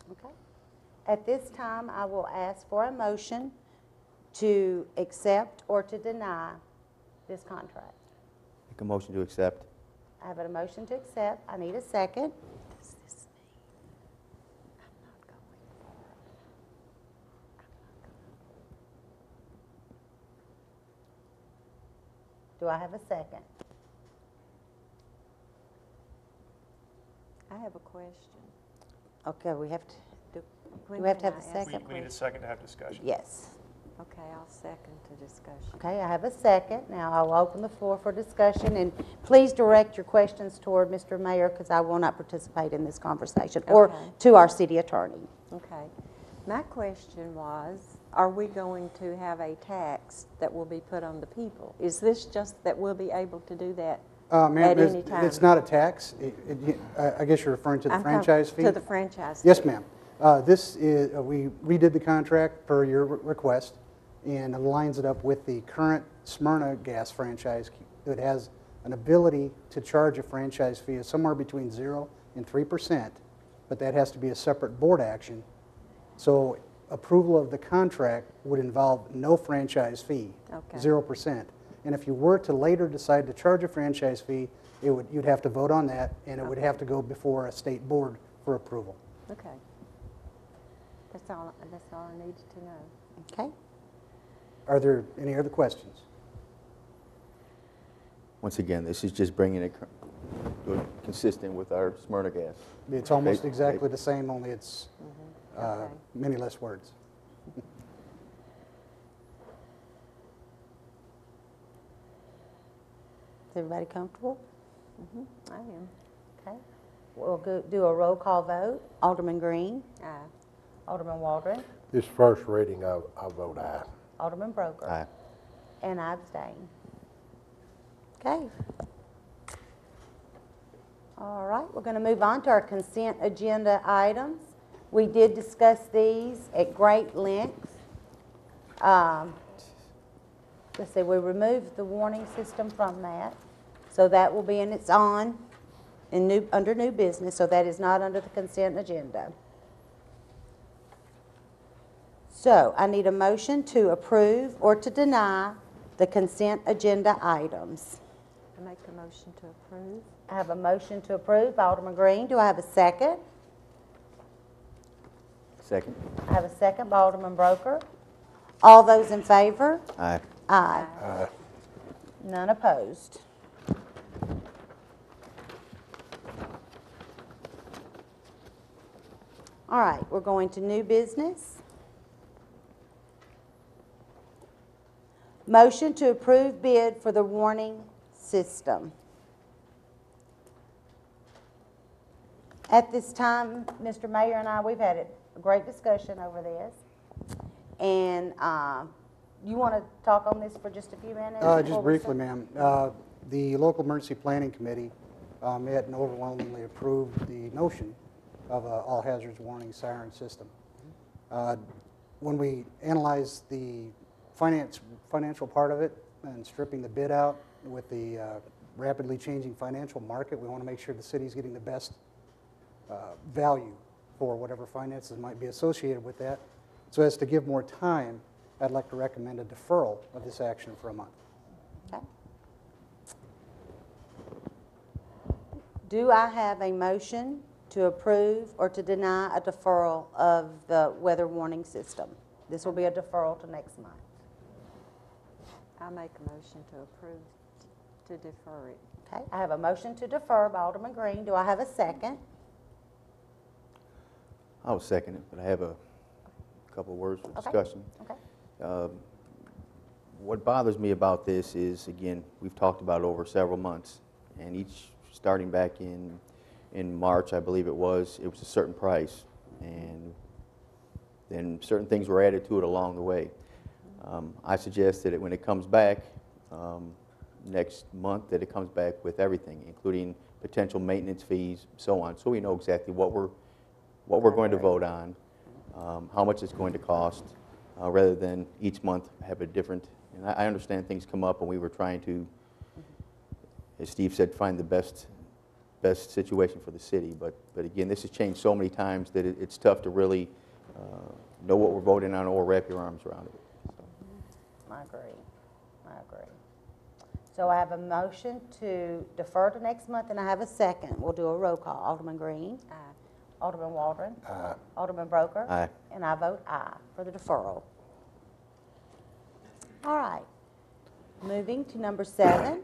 [SPEAKER 2] Okay. At this time, I will ask for a motion to accept or to deny this contract.
[SPEAKER 14] Make a motion to accept.
[SPEAKER 2] I have a motion to accept. I need a second. Do I have a second?
[SPEAKER 5] I have a question.
[SPEAKER 2] Okay, we have to, do
[SPEAKER 5] When
[SPEAKER 2] we have to
[SPEAKER 5] can
[SPEAKER 2] have a
[SPEAKER 5] I ask
[SPEAKER 2] second?
[SPEAKER 15] We need a second to have discussion.
[SPEAKER 2] Yes.
[SPEAKER 5] Okay, I'll second the discussion.
[SPEAKER 2] Okay, I have a second. Now I will open the floor for discussion, and please direct your questions toward Mr. Mayor, because I will not participate in this conversation, or
[SPEAKER 5] Okay.
[SPEAKER 2] to our city attorney.
[SPEAKER 5] Okay. My question was, are we going to have a tax that will be put on the people? Is this just that we'll be able to do that
[SPEAKER 13] Ma'am,
[SPEAKER 5] at any time?
[SPEAKER 13] it's not a tax. I guess you're referring to the
[SPEAKER 5] I'm
[SPEAKER 13] franchise fee?
[SPEAKER 5] to the franchise
[SPEAKER 13] Yes,
[SPEAKER 5] fee.
[SPEAKER 13] ma'am. This is, we redid the contract per your request, and aligns it up with the current Smyrna gas franchise. It has an ability to charge a franchise fee of somewhere between 0 and 3%, but that has to be a separate board action. So approval of the contract would involve no franchise fee,
[SPEAKER 5] Okay.
[SPEAKER 13] 0%. And if you were to later decide to charge a franchise fee, you'd have to vote on that, and it would have to go before a state board for approval.
[SPEAKER 5] Okay. That's all I needed to know.
[SPEAKER 2] Okay?
[SPEAKER 13] Are there any other questions?
[SPEAKER 14] Once again, this is just bringing it consistent with our Smyrna gas.
[SPEAKER 13] It's almost
[SPEAKER 14] Okay.
[SPEAKER 13] exactly the same, only it's
[SPEAKER 5] Okay.
[SPEAKER 13] many less words.
[SPEAKER 2] Is everybody comfortable?
[SPEAKER 5] I am.
[SPEAKER 2] Okay. We'll do a roll call vote. Alderman Green,
[SPEAKER 5] Aye.
[SPEAKER 2] Alderman Waldron,
[SPEAKER 16] This first reading, I vote aye.
[SPEAKER 2] Alderman Broker.
[SPEAKER 14] Aye.
[SPEAKER 2] And I abstain. Okay. All right, we're going to move on to our consent agenda items. We did discuss these at great length. Let's see, we removed the warning system from that. So that will be in its own, under new business, so that is not under the consent agenda. So I need a motion to approve or to deny the consent agenda items.
[SPEAKER 5] I make a motion to approve.
[SPEAKER 2] I have a motion to approve by Alderman Green. Do I have a second?
[SPEAKER 14] Second.
[SPEAKER 2] I have a second by Alderman Broker. All those in favor?
[SPEAKER 14] Aye.
[SPEAKER 2] Aye.
[SPEAKER 16] Aye.
[SPEAKER 2] None opposed. All right, we're going to new business. Motion to approve bid for the warning system. At this time, Mr. Mayor and I, we've had a great discussion over this. And you want to talk on this for just a few minutes?
[SPEAKER 13] Just briefly, ma'am. The local emergency planning committee met and overwhelmingly approved the notion of an all hazards warning siren system. When we analyzed the financial part of it and stripping the bid out with the rapidly changing financial market, we want to make sure the city's getting the best value for whatever finances might be associated with that. So as to give more time, I'd like to recommend a deferral of this action for a month.
[SPEAKER 2] Okay. Do I have a motion to approve or to deny a deferral of the weather warning system? This will be a deferral to next month.
[SPEAKER 5] I make a motion to approve, to defer it.
[SPEAKER 2] Okay, I have a motion to defer by Alderman Green. Do I have a second?
[SPEAKER 14] I will second it, but I have a couple of words for
[SPEAKER 2] Okay.
[SPEAKER 14] discussion.
[SPEAKER 2] Okay.
[SPEAKER 14] What bothers me about this is, again, we've talked about it over several months, and starting back in March, I believe it was a certain price, and then certain things were added to it along the way. I suggest that when it comes back next month, that it comes back with everything, including potential maintenance fees, so on, so we know exactly what we're going to vote on, how much it's going to cost, rather than each month have a different. And I understand things come up, and we were trying to, as Steve said, find the best situation for the city. But again, this has changed so many times that it's tough to really know what we're voting on or wrap your arms around it. So.
[SPEAKER 2] I agree. I agree. So I have a motion to defer to next month, and I have a second. We'll do a roll call. Alderman Green. Aye. Alderman Waldron.
[SPEAKER 16] Aye.
[SPEAKER 2] Alderman Broker.
[SPEAKER 14] Aye.
[SPEAKER 2] And I vote aye for the deferral. All right. Moving to number 7.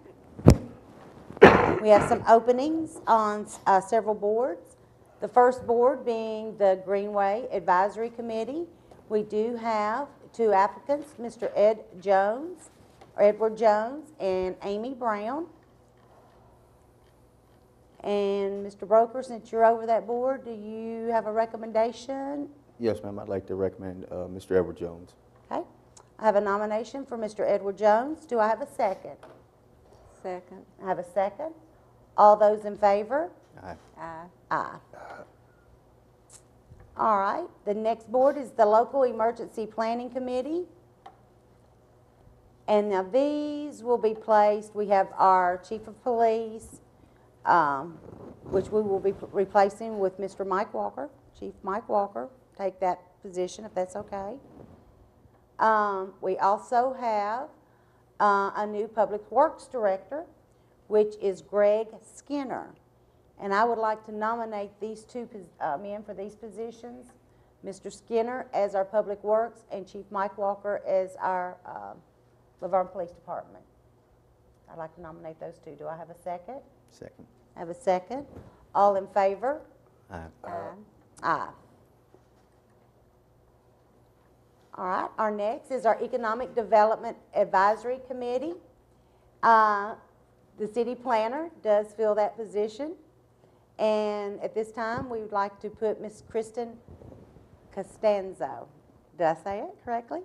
[SPEAKER 2] We have some openings on several boards. The first board being the Greenway Advisory Committee. We do have 2 applicants, Mr. Edward Jones and Amy Brown. And Mr. Broker, since you're over that board, do you have a recommendation?
[SPEAKER 14] Yes, ma'am, I'd like to recommend Mr. Edward Jones.
[SPEAKER 2] Okay. I have a nomination for Mr. Edward Jones. Do I have a second?
[SPEAKER 5] Second.
[SPEAKER 2] I have a second. All those in favor?
[SPEAKER 14] Aye.
[SPEAKER 5] Aye.
[SPEAKER 2] Aye. All right. The next board is the Local Emergency Planning Committee. And now these will be placed, we have our Chief of Police, which we will be replacing with Mr. Mike Walker, Chief Mike Walker, take that position if that's okay. We also have a new Public Works Director, which is Greg Skinner. And I would like to nominate these 2 men for these positions, Mr. Skinner as our Public Works and Chief Mike Walker as our Laverne Police Department. I'd like to nominate those 2. Do I have a second?
[SPEAKER 14] Second.
[SPEAKER 2] I have a second. All in favor?
[SPEAKER 14] Aye.
[SPEAKER 2] Aye. All right, our next is our Economic Development Advisory Committee. The city planner does fill that position. And at this time, we would like to put Ms. Kristen Costanzo. Did I say it correctly?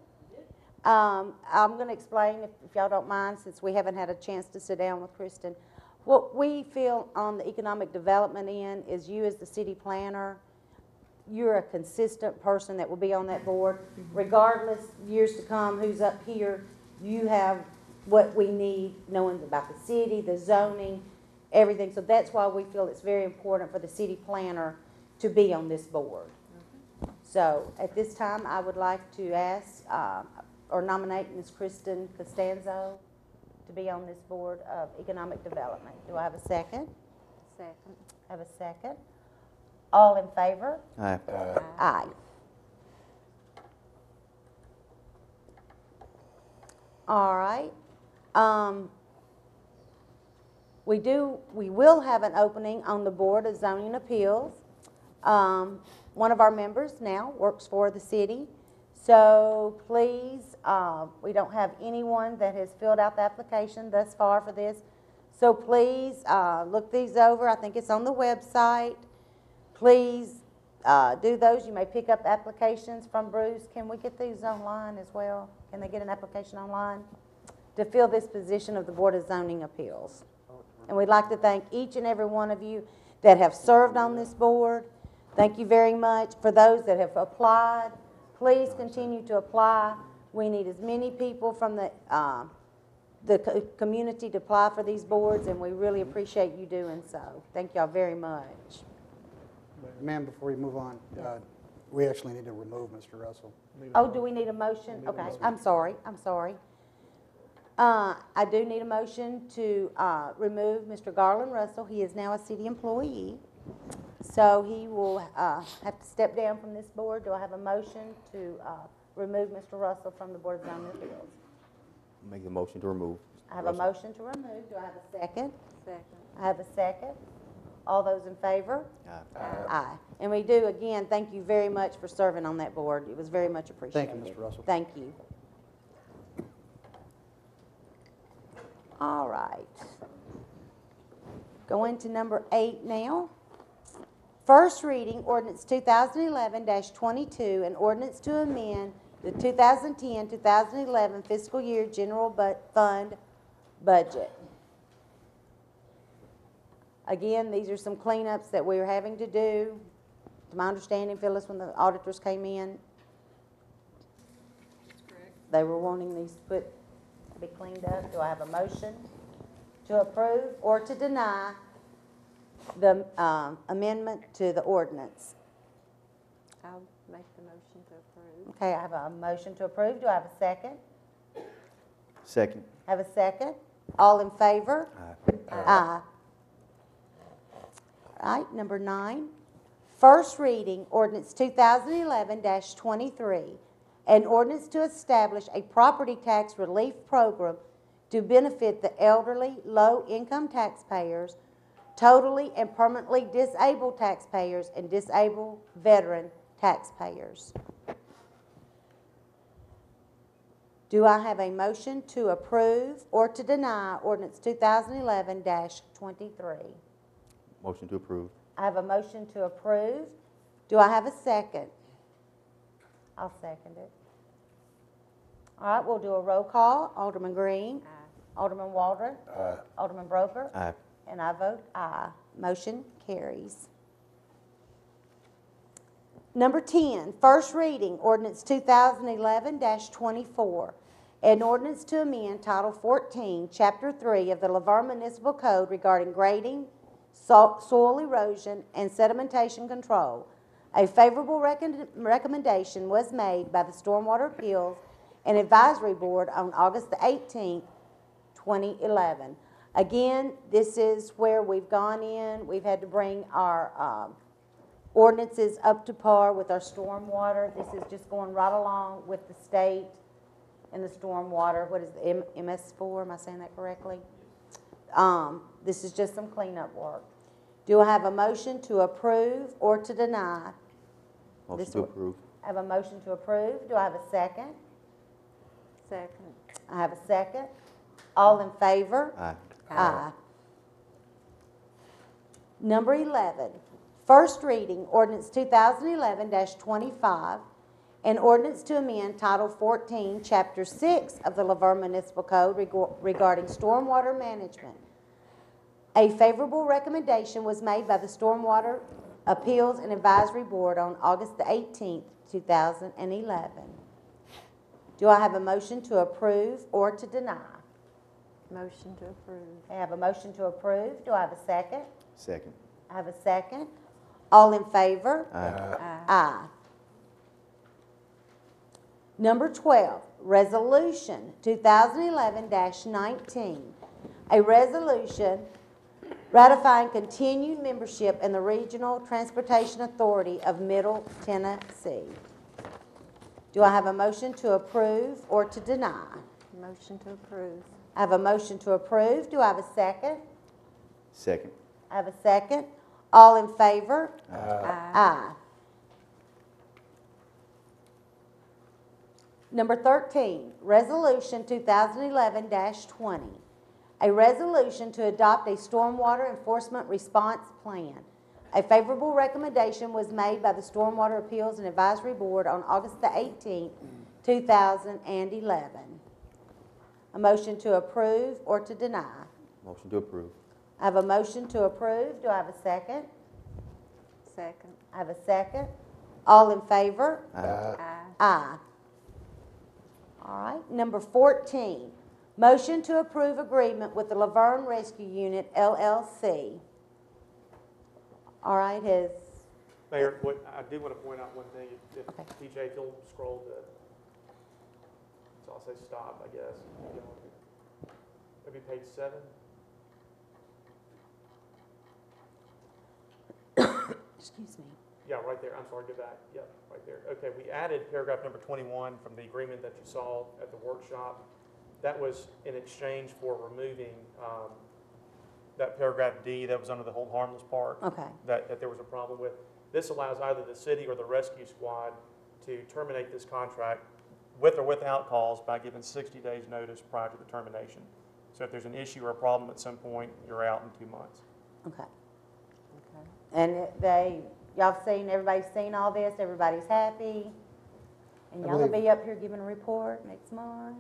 [SPEAKER 2] I'm going to explain, if y'all don't mind, since we haven't had a chance to sit down with Kristen. What we feel on the economic development end is you as the city planner, you're a consistent person that will be on that board. Regardless, years to come, who's up here, you have what we need, knowing about the city, the zoning, everything. So that's why we feel it's very important for the city planner to be on this board. So at this time, I would like to ask or nominate Ms. Kristen Costanzo to be on this board of economic development. Do I have a second?
[SPEAKER 5] Second.
[SPEAKER 2] I have a second. All in favor?
[SPEAKER 14] Aye.
[SPEAKER 2] Aye. All right. We will have an opening on the Board of Zoning Appeals. One of our members now works for the city. So please, we don't have anyone that has filled out the application thus far for this. So please look these over. I think it's on the website. Please do those. You may pick up applications from Bruce. Can we get these online as well? Can they get an application online to fill this position of the Board of Zoning Appeals? And we'd like to thank each and every one of you that have served on this board. Thank you very much. For those that have applied, please continue to apply. We need as many people from the community to apply for these boards, and we really appreciate you doing so. Thank y'all very much.
[SPEAKER 13] Ma'am, before we move on, we actually need to remove Mr. Russell.
[SPEAKER 2] Oh, do we need a motion? Okay, I'm sorry. I do need a motion to remove Mr. Garland Russell. He is now a city employee, so he will have to step down from this board. Do I have a motion to remove Mr. Russell from the Board of Zoning Appeals?
[SPEAKER 14] Make the motion to remove.
[SPEAKER 2] I have a motion to remove. Do I have a second?
[SPEAKER 5] Second.
[SPEAKER 2] I have a second. All those in favor?
[SPEAKER 14] Aye.
[SPEAKER 2] Aye. And we do, again, thank you very much for serving on that board. It was very much appreciated.
[SPEAKER 13] Thank you, Mr. Russell.
[SPEAKER 2] Thank you. All right. Going to number 8 now. First reading, ordinance 2011-22, an ordinance to amend the 2010-2011 fiscal year general fund budget. Again, these are some cleanups that we're having to do. To my understanding, Phyllis, when the auditors came in, they were wanting these to be cleaned up. Do I have a motion to approve or to deny the amendment to the ordinance?
[SPEAKER 5] I'll make the motion to approve.
[SPEAKER 2] Okay, I have a motion to approve. Do I have a second?
[SPEAKER 14] Second.
[SPEAKER 2] Have a second? All in favor? Aye. All right, number 9. First reading, ordinance 2011-23, an ordinance to establish a property tax relief program to benefit the elderly, low-income taxpayers, totally and permanently disabled taxpayers, and disabled veteran taxpayers. Do I have a motion to approve or to deny ordinance 2011-23?
[SPEAKER 14] Motion to approve.
[SPEAKER 2] I have a motion to approve. Do I have a second? I'll second it. All right, we'll do a roll call. Alderman Green. Aye. Alderman Waldron.
[SPEAKER 16] Aye.
[SPEAKER 2] Alderman Broker.
[SPEAKER 14] Aye.
[SPEAKER 2] And I vote aye. Motion carries. Number 10, first reading, ordinance 2011-24, an ordinance to amend Title 14, Chapter 3 of the Laverne Municipal Code regarding grading, soil erosion, and sedimentation control. A favorable recommendation was made by the Stormwater Appeals and Advisory Board on August the 18th, 2011. Again, this is where we've gone in. We've had to bring our ordinances up to par with our stormwater. This is just going right along with the state and the stormwater. What is the MS4? Am I saying that correctly? This is just some cleanup work. Do I have a motion to approve or to deny?
[SPEAKER 14] Motion to approve.
[SPEAKER 2] I have a motion to approve. Do I have a second?
[SPEAKER 5] Second.
[SPEAKER 2] I have a second. All in favor?
[SPEAKER 14] Aye.
[SPEAKER 2] Aye. Number 11, first reading, ordinance 2011-25, an ordinance to amend Title 14, Chapter 6 of the Laverne Municipal Code regarding stormwater management. A favorable recommendation was made by the Stormwater Appeals and Advisory Board on August the 18th, 2011. Do I have a motion to approve or to deny?
[SPEAKER 5] Motion to approve.
[SPEAKER 2] I have a motion to approve. Do I have a second?
[SPEAKER 14] Second.
[SPEAKER 2] I have a second. All in favor?
[SPEAKER 14] Aye.
[SPEAKER 2] Aye. Number 12, Resolution 2011-19, a resolution ratifying continued membership in the Regional Transportation Authority of Middle Tennessee. Do I have a motion to approve or to deny?
[SPEAKER 5] Motion to approve.
[SPEAKER 2] I have a motion to approve. Do I have a second?
[SPEAKER 14] Second.
[SPEAKER 2] I have a second. All in favor?
[SPEAKER 5] Aye.
[SPEAKER 2] Aye. Number 13, Resolution 2011-20, a resolution to adopt a stormwater enforcement response plan. A favorable recommendation was made by the Stormwater Appeals and Advisory Board on August the 18th, 2011. A motion to approve or to deny?
[SPEAKER 14] Motion to approve.
[SPEAKER 2] I have a motion to approve. Do I have a second?
[SPEAKER 5] Second.
[SPEAKER 2] I have a second. All in favor?
[SPEAKER 5] Aye.
[SPEAKER 2] Aye. All right. Number 14, motion to approve agreement with the Laverne Rescue Unit, LLC. All right,
[SPEAKER 15] Mayor, I do want to point out one thing. If
[SPEAKER 2] Okay.
[SPEAKER 15] TJ, if you'll scroll to, so I'll say stop, I guess. Maybe page 7.
[SPEAKER 2] excuse me.
[SPEAKER 15] Yeah, right there. I'm sorry, go back. Yep, right there. Okay, we added paragraph number 21 from the agreement that you saw at the workshop. That was in exchange for removing that paragraph D that was under the hold harmless part.
[SPEAKER 2] Okay.
[SPEAKER 15] That there was a problem with. This allows either the city or the rescue squad to terminate this contract with or without cause by giving 60 days notice prior to the termination. So if there's an issue or a problem at some point, you're out in 2 months.
[SPEAKER 2] Okay. And everybody's seen all this, everybody's happy, and y'all will be up here giving a report next month.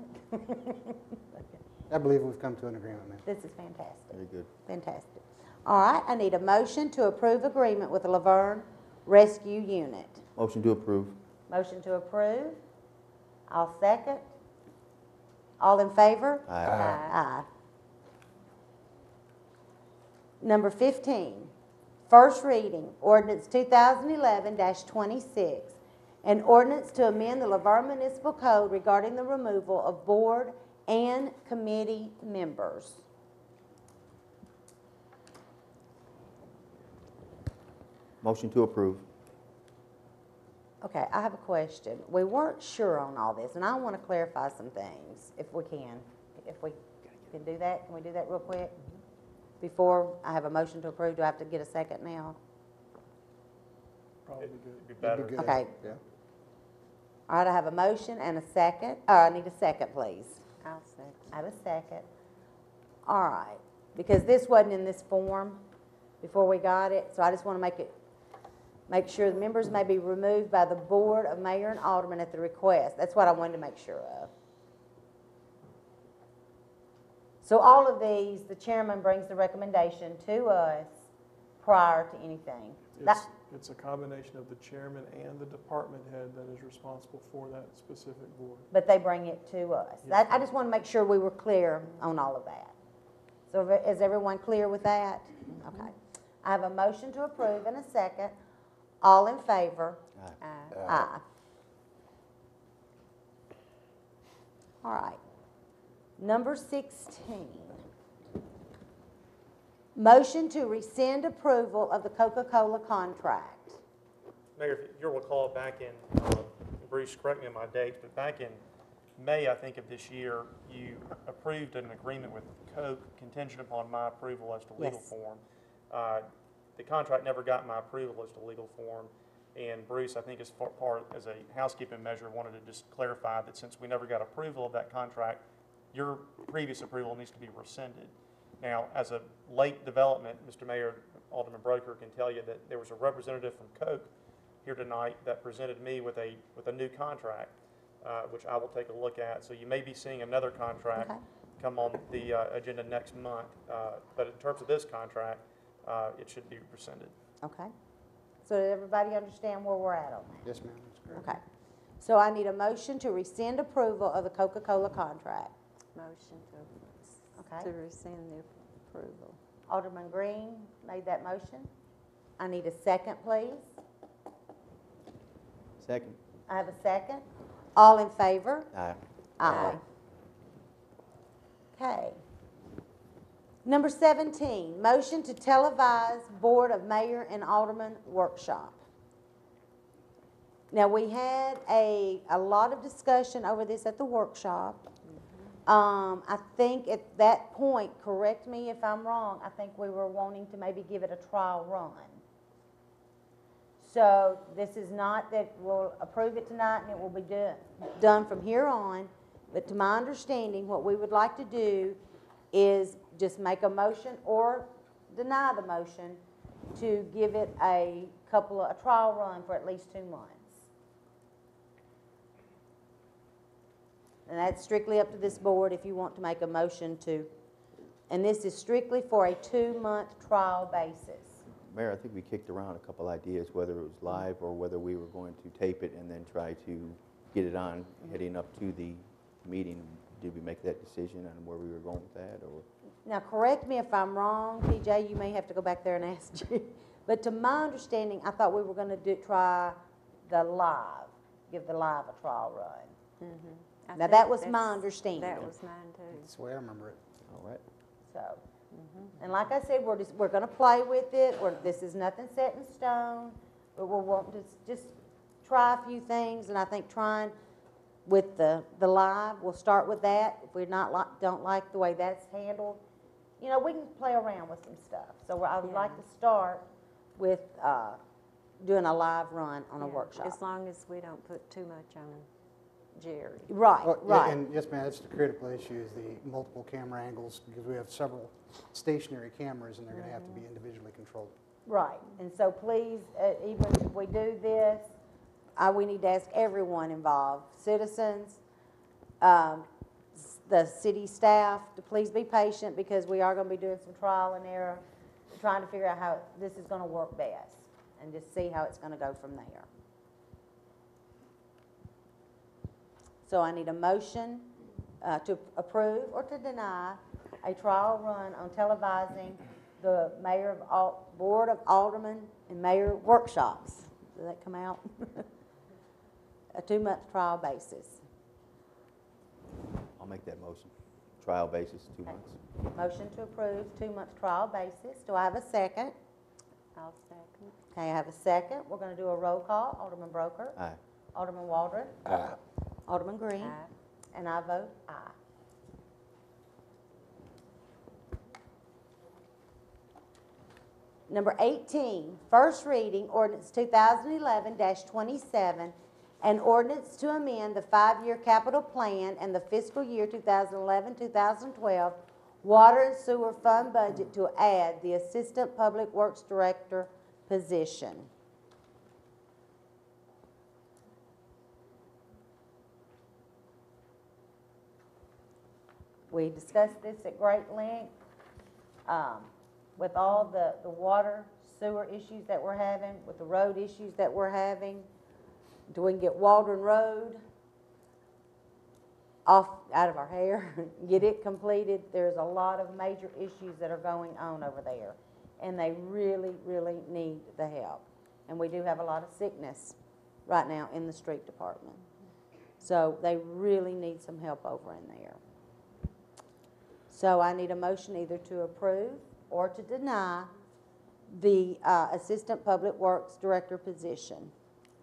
[SPEAKER 13] I believe we've come to an agreement, ma'am.
[SPEAKER 2] This is fantastic.
[SPEAKER 14] Very good.
[SPEAKER 2] Fantastic. All right, I need a motion to approve agreement with the Laverne Rescue Unit.
[SPEAKER 14] Motion to approve.
[SPEAKER 2] Motion to approve. I'll second. All in favor?
[SPEAKER 14] Aye.
[SPEAKER 2] Aye. Number 15, first reading, ordinance 2011-26, an ordinance to amend the Laverne Municipal Code regarding the removal of board and committee members.
[SPEAKER 14] Motion to approve.
[SPEAKER 2] Okay, I have a question. We weren't sure on all this, and I want to clarify some things, if we can. If we can do that, can we do that real quick? Before I have a motion to approve, do I have to get a second now?
[SPEAKER 15] Probably good. It'd be better.
[SPEAKER 2] Okay.
[SPEAKER 13] Yeah.
[SPEAKER 2] All right, I have a motion and a second. I need a second, please.
[SPEAKER 5] I'll second.
[SPEAKER 2] I have a second. All right, because this wasn't in this form before we got it, so I just want to make sure the members may be removed by the Board of Mayor and Aldermen at the request. That's what I wanted to make sure of. So all of these, the chairman brings the recommendation to us prior to anything.
[SPEAKER 17] It's a combination of the chairman and the department head that is responsible for that specific board.
[SPEAKER 2] But they bring it to us.
[SPEAKER 17] Yes.
[SPEAKER 2] I just want to make sure we were clear on all of that. So is everyone clear with that? Okay. I have a motion to approve and a second. All in favor?
[SPEAKER 5] Aye.
[SPEAKER 2] Aye. All right. Number 16. Motion to rescind approval of the Coca-Cola contract.
[SPEAKER 15] Mayor, if you'll recall back in, Bruce, correct me on my dates, but back in May, I think, of this year, you approved an agreement with Coke contingent upon my approval as to legal
[SPEAKER 2] Yes.
[SPEAKER 15] form. The contract never got my approval as to legal form, and Bruce, I think, as a housekeeping measure, wanted to just clarify that since we never got approval of that contract, your previous approval needs to be rescinded. Now, as a late development, Mr. Mayor, Alderman Broker can tell you that there was a representative from Coke here tonight that presented me with a new contract, which I will take a look at. So you may be seeing another contract come on the agenda next month. But in terms of this contract, it should be rescinded.
[SPEAKER 2] Okay. So did everybody understand where we're at on that?
[SPEAKER 13] Yes, ma'am, that's correct.
[SPEAKER 2] Okay. So I need a motion to rescind approval of the Coca-Cola contract.
[SPEAKER 5] Motion
[SPEAKER 2] Okay.
[SPEAKER 5] to rescind the approval.
[SPEAKER 2] Alderman Green made that motion. I need a second, please.
[SPEAKER 14] Second.
[SPEAKER 2] I have a second. All in favor?
[SPEAKER 14] Aye.
[SPEAKER 2] Aye. Okay. Number 17, motion to televise Board of Mayor and Alderman workshop. Now, we had a lot of discussion over this at the workshop. I think at that point, correct me if I'm wrong, I think we were wanting to maybe give it a trial run. So this is not that we'll approve it tonight and it will be done from here on, but to my understanding, what we would like to do is just make a motion or deny the motion to give it a trial run for at least 2 months. And that's strictly up to this board if you want to make a motion to, and this is strictly for a 2-month trial basis.
[SPEAKER 14] Mayor, I think we kicked around a couple ideas, whether it was live or whether we were going to tape it and then try to get it on heading up to the meeting. Did we make that decision on where we were going with that, or?
[SPEAKER 2] Now, correct me if I'm wrong, PJ, you may have to go back there and ask Jerry. But to my understanding, I thought we were going to try the live, give the live a trial run. Now, that was my understanding.
[SPEAKER 5] That was mine too.
[SPEAKER 13] That's the way I remember it.
[SPEAKER 14] All right.
[SPEAKER 2] So, and like I said, we're going to play with it. This is nothing set in stone, but we're wanting to just try a few things. And I think trying with the live, we'll start with that. If we don't like the way that's handled, you know, we can play around with some stuff. So I would like to start with doing a live run on a workshop.
[SPEAKER 5] As long as we don't put too much on Jerry.
[SPEAKER 2] Right,
[SPEAKER 13] Oh, yeah,
[SPEAKER 2] right.
[SPEAKER 13] and yes, ma'am, that's the critical issue is the multiple camera angles because we have several stationary cameras and they're going to have to be individually controlled.
[SPEAKER 2] Right, and so please, even if we do this, we need to ask everyone involved, citizens, the city staff, to please be patient because we are going to be doing some trial and error, trying to figure out how this is going to work best and just see how it's going to go from there. So I need a motion to approve or to deny a trial run on televising the Board of Aldermen and Mayor workshops. Did that come out? A 2-month trial basis.
[SPEAKER 14] I'll I'll make that motion. Trial basis, 2
[SPEAKER 2] Okay.
[SPEAKER 14] months.
[SPEAKER 2] Motion to approve 2-month trial basis. Do I have a second?
[SPEAKER 5] I'll second.
[SPEAKER 2] Okay, I have a second. We're going to do a roll call. Alderman Broker.
[SPEAKER 14] Aye.
[SPEAKER 2] Alderman Waldron.
[SPEAKER 16] Aye.
[SPEAKER 2] Alderman Green.
[SPEAKER 5] Aye.
[SPEAKER 2] And I vote aye. Number 18, first reading, ordinance 2011-27, an ordinance to amend the 5-year capital plan and the fiscal year 2011-2012 water and sewer fund budget to add the Assistant Public Works Director position. We discussed this at great length. With all the water, sewer issues that we're having, with the road issues that we're having, do we can get Waldron Road out of our hair, get it completed? There's a lot of major issues that are going on over there, and they really, really need the help. And we do have a lot of sickness right now in the street department. So they really need some help over in there. So I need a motion either to approve or to deny the Assistant Public Works Director position.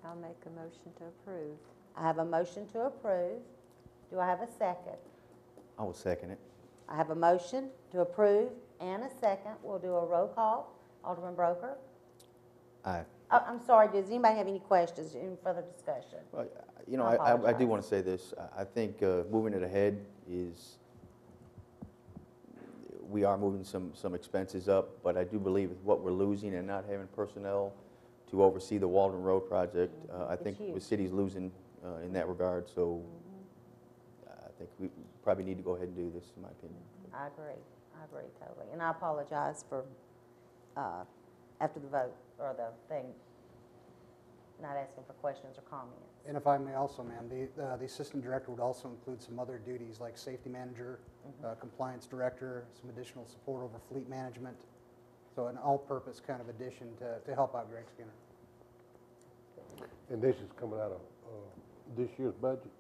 [SPEAKER 5] I'll make a motion to approve.
[SPEAKER 2] I have a motion to approve. Do I have a second?
[SPEAKER 14] I will second it.
[SPEAKER 2] I have a motion to approve and a second. We'll do a roll call. Alderman Broker?
[SPEAKER 14] Aye.
[SPEAKER 2] Oh, I'm sorry, does anybody have any questions, any further discussion?
[SPEAKER 14] Well, you know,
[SPEAKER 2] I
[SPEAKER 14] I do
[SPEAKER 2] apologize.
[SPEAKER 14] want to say this. I think moving it ahead is, we are moving some expenses up, but I do believe with what we're losing and not having personnel to oversee the Waldron Road project, I think the
[SPEAKER 2] huge.
[SPEAKER 14] city's losing in that regard, so I think we probably need to go ahead and do this, in my opinion.
[SPEAKER 2] I agree totally. And I apologize for, after the vote, or the thing, not asking for questions or comments.
[SPEAKER 13] And if I may also, ma'am, the assistant director would also include some other duties like safety manager, compliance director, some additional support over fleet management. So an all-purpose kind of addition to help out Greg Skinner.
[SPEAKER 16] And this is coming out of this year's budget?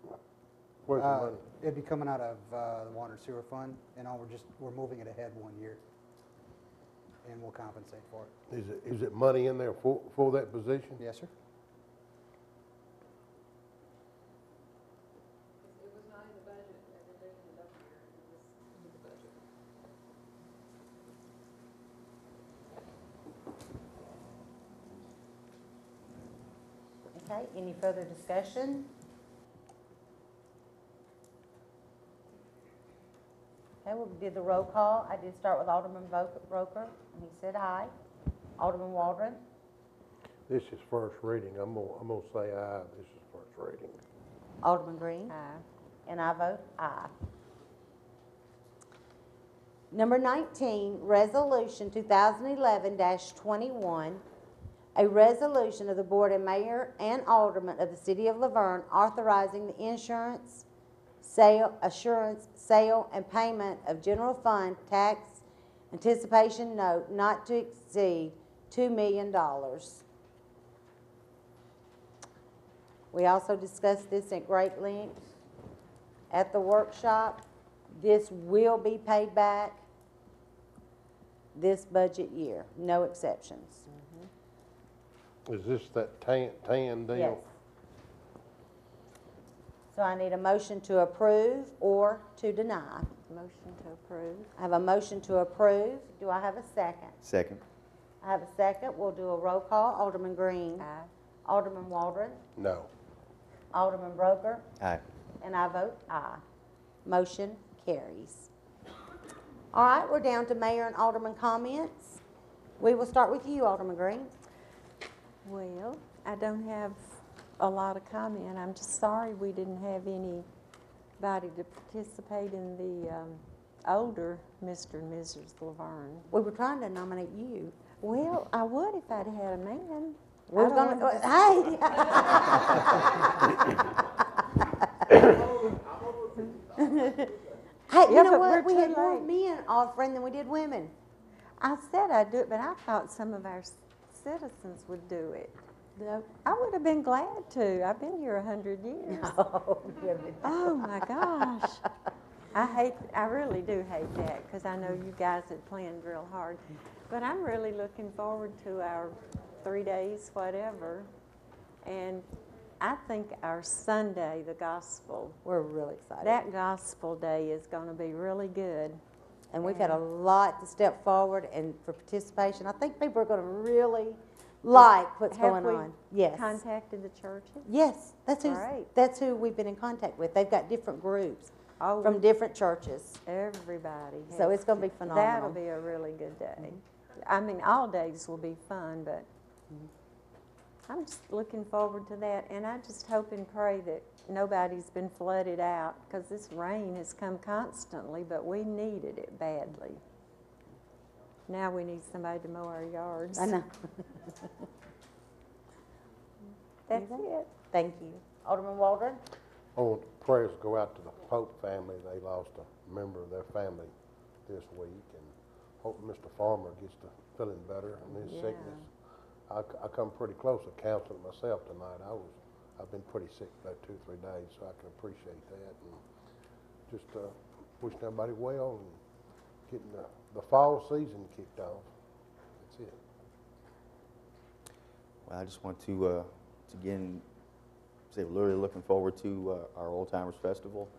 [SPEAKER 16] Where's the money?
[SPEAKER 13] It'd be coming out of the water and sewer fund, and we're moving it ahead 1 year, and we'll compensate for it.
[SPEAKER 16] Is it money in there for that position?
[SPEAKER 13] Yes, sir.
[SPEAKER 10] It was not in the budget, and they're taking it up here, it was in the budget.
[SPEAKER 2] Okay, any further discussion? Okay, we did the roll call. I did start with Alderman Broker, and he said aye. Alderman Waldron?
[SPEAKER 16] This is first reading. I'm gonna say aye. This is first reading.
[SPEAKER 2] Alderman Green?
[SPEAKER 5] Aye.
[SPEAKER 2] And I vote aye. Number 19, Resolution 2011-21, a resolution of the Board of Mayor and Aldermen of the City of Laverne authorizing the assurance, sale, and payment of general fund tax anticipation note not to exceed $2 million. We also discussed this at great length at the workshop. This will be paid back this budget year, no exceptions.
[SPEAKER 16] Is this that tan deal?
[SPEAKER 2] Yes. So I need a motion to approve or to deny.
[SPEAKER 5] Motion to approve.
[SPEAKER 2] I have a motion to approve. Do I have a second?
[SPEAKER 14] Second.
[SPEAKER 2] I have a second. We'll do a roll call. Alderman Green.
[SPEAKER 5] Aye.
[SPEAKER 2] Alderman Waldron.
[SPEAKER 16] No.
[SPEAKER 2] Alderman Broker.
[SPEAKER 14] Aye.
[SPEAKER 2] And I vote aye. Motion carries. All right, we're down to mayor and alderman comments. We will start with you, Alderman Green.
[SPEAKER 5] Well, I don't have a lot of comment. I'm just sorry we didn't have anybody to participate in the older Mr. and Mrs. Laverne.
[SPEAKER 2] We were trying to nominate you.
[SPEAKER 5] Well, I would if I'd had a man.
[SPEAKER 2] We're
[SPEAKER 5] I don't
[SPEAKER 2] gonna, hey. Hey, you
[SPEAKER 5] Yeah,
[SPEAKER 2] know
[SPEAKER 5] but
[SPEAKER 2] what?
[SPEAKER 5] we're
[SPEAKER 2] We
[SPEAKER 5] too
[SPEAKER 2] had more
[SPEAKER 5] late.
[SPEAKER 2] men offering than we did women.
[SPEAKER 5] I said I'd do it, but I thought some of our citizens would do it.
[SPEAKER 2] No.
[SPEAKER 5] I would have been glad to. I've been here 100 years.
[SPEAKER 2] Oh, goodness.
[SPEAKER 5] Oh, my gosh. I really do hate that, because I know you guys had planned real hard. But I'm really looking forward to our 3 days, whatever. And I think our Sunday, the gospel,
[SPEAKER 2] We're really excited.
[SPEAKER 5] that gospel day is going to be really good.
[SPEAKER 2] And we've had a lot to step forward and for participation. I think people are going to really like what's going on. Yes.
[SPEAKER 5] Contacted the churches?
[SPEAKER 2] Yes,
[SPEAKER 5] Great.
[SPEAKER 2] that's who we've been in contact with. They've got different groups from different churches.
[SPEAKER 5] Everybody.
[SPEAKER 2] So it's going to be phenomenal.
[SPEAKER 5] That'll be a really good day. I mean, all days will be fun, but I'm just looking forward to that. And I just hope and pray that nobody's been flooded out, because this rain has come constantly, but we needed it badly. Now we need somebody to mow our yards.
[SPEAKER 2] I know.
[SPEAKER 5] That's it.
[SPEAKER 2] Thank you. Alderman Waldron?
[SPEAKER 16] I want prayers to go out to the Pope family. They lost a member of their family this week, and hope Mr. Farmer gets to feeling better in his sickness. I come pretty close to counseling myself tonight. I've been pretty sick about 2 or 3 days, so I can appreciate that. And just wishing everybody well and getting the fall season kicked off. That's it.
[SPEAKER 14] Well, I just want to again say we're really looking forward to our Old Timers Festival.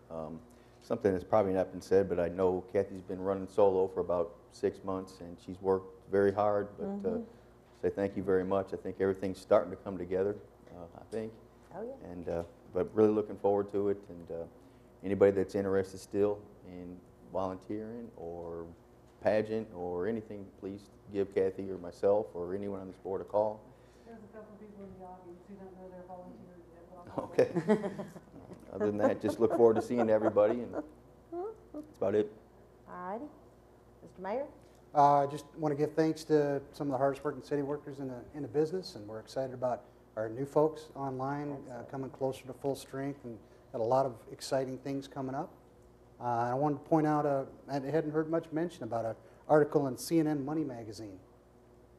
[SPEAKER 14] Something that's probably not been said, but I know Kathy's been running solo for about 6 months, and she's worked very hard. But say thank you very much. I think everything's starting to come together. I think.
[SPEAKER 2] Oh yeah.
[SPEAKER 14] And but really looking forward to it. And anybody that's interested still in volunteering or pageant or anything, please give Kathy or myself or anyone on this board a call.
[SPEAKER 18] There's a couple of people in the audience who don't know they're volunteers yet.
[SPEAKER 14] Okay. Other than that, just look forward to seeing everybody, and that's about it.
[SPEAKER 2] All righty. Mr. Mayor?
[SPEAKER 13] I just want to give thanks to some of the hardest working city workers in the business, and we're excited about our new folks online coming closer to full strength, and got a lot of exciting things coming up. I wanted to point out, I hadn't heard much mention about an article in CNN Money magazine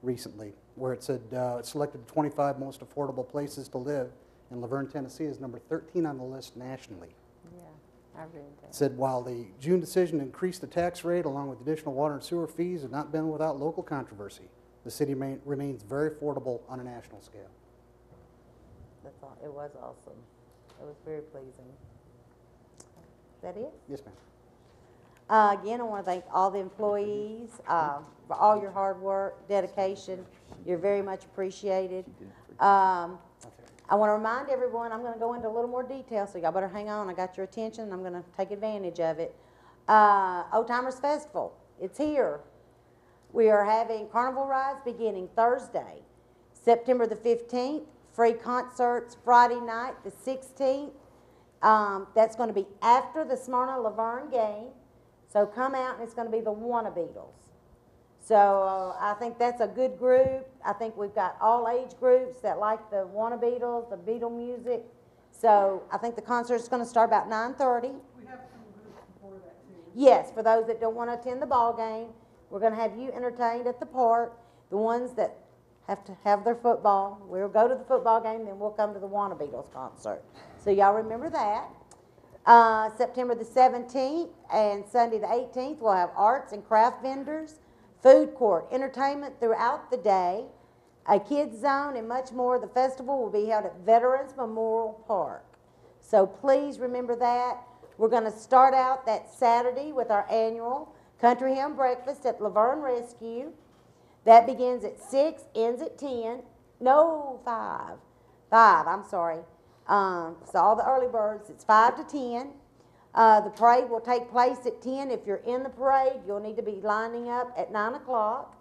[SPEAKER 13] recently, where it said it selected the 25 most affordable places to live, and Laverne, Tennessee is number 13 on the list nationally.
[SPEAKER 5] Yeah, I read that.
[SPEAKER 13] It said while the June decision to increase the tax rate along with additional water and sewer fees has not been without local controversy, the city remains very affordable on a national scale.
[SPEAKER 2] That's all. It was awesome. It was very pleasing. Is that it?
[SPEAKER 13] Yes, ma'am.
[SPEAKER 2] Again, I want to thank all the employees for all your hard work, dedication. You're very much appreciated. I want to remind everyone, I'm going to go into a little more detail, so y'all better hang on. I got your attention, and I'm going to take advantage of it. Old Timers Festival, it's here. We are having carnival rides beginning Thursday, September the 15th, free concerts Friday night, the 16th. That's going to be after the Smyrna-Laverne game. So come out, and it's going to be the Wanna Beatles. So I think that's a good group. I think we've got all age groups that like the Wanna Beatles, the Beatle music. So I think the concert is going to start about 9:30.
[SPEAKER 18] We have some groups before that too.
[SPEAKER 2] Yes, for those that don't want to attend the ball game, we're going to have you entertained at the park. The ones that have to have their football, we'll go to the football game, then we'll come to the Wanna Beatles concert. So y'all remember that. September the 17th and Sunday the 18th, we'll have arts and craft vendors, food court, entertainment throughout the day, a kids zone, and much more. The festival will be held at Veterans Memorial Park. So please remember that. We're going to start out that Saturday with our annual Country Ham Breakfast at Laverne Rescue. That begins at 6, ends at 10. No, 5. 5, I'm sorry. So all the early birds, it's 5 to 10. The parade will take place at 10. If you're in the parade, you'll need to be lining up at 9 o'clock.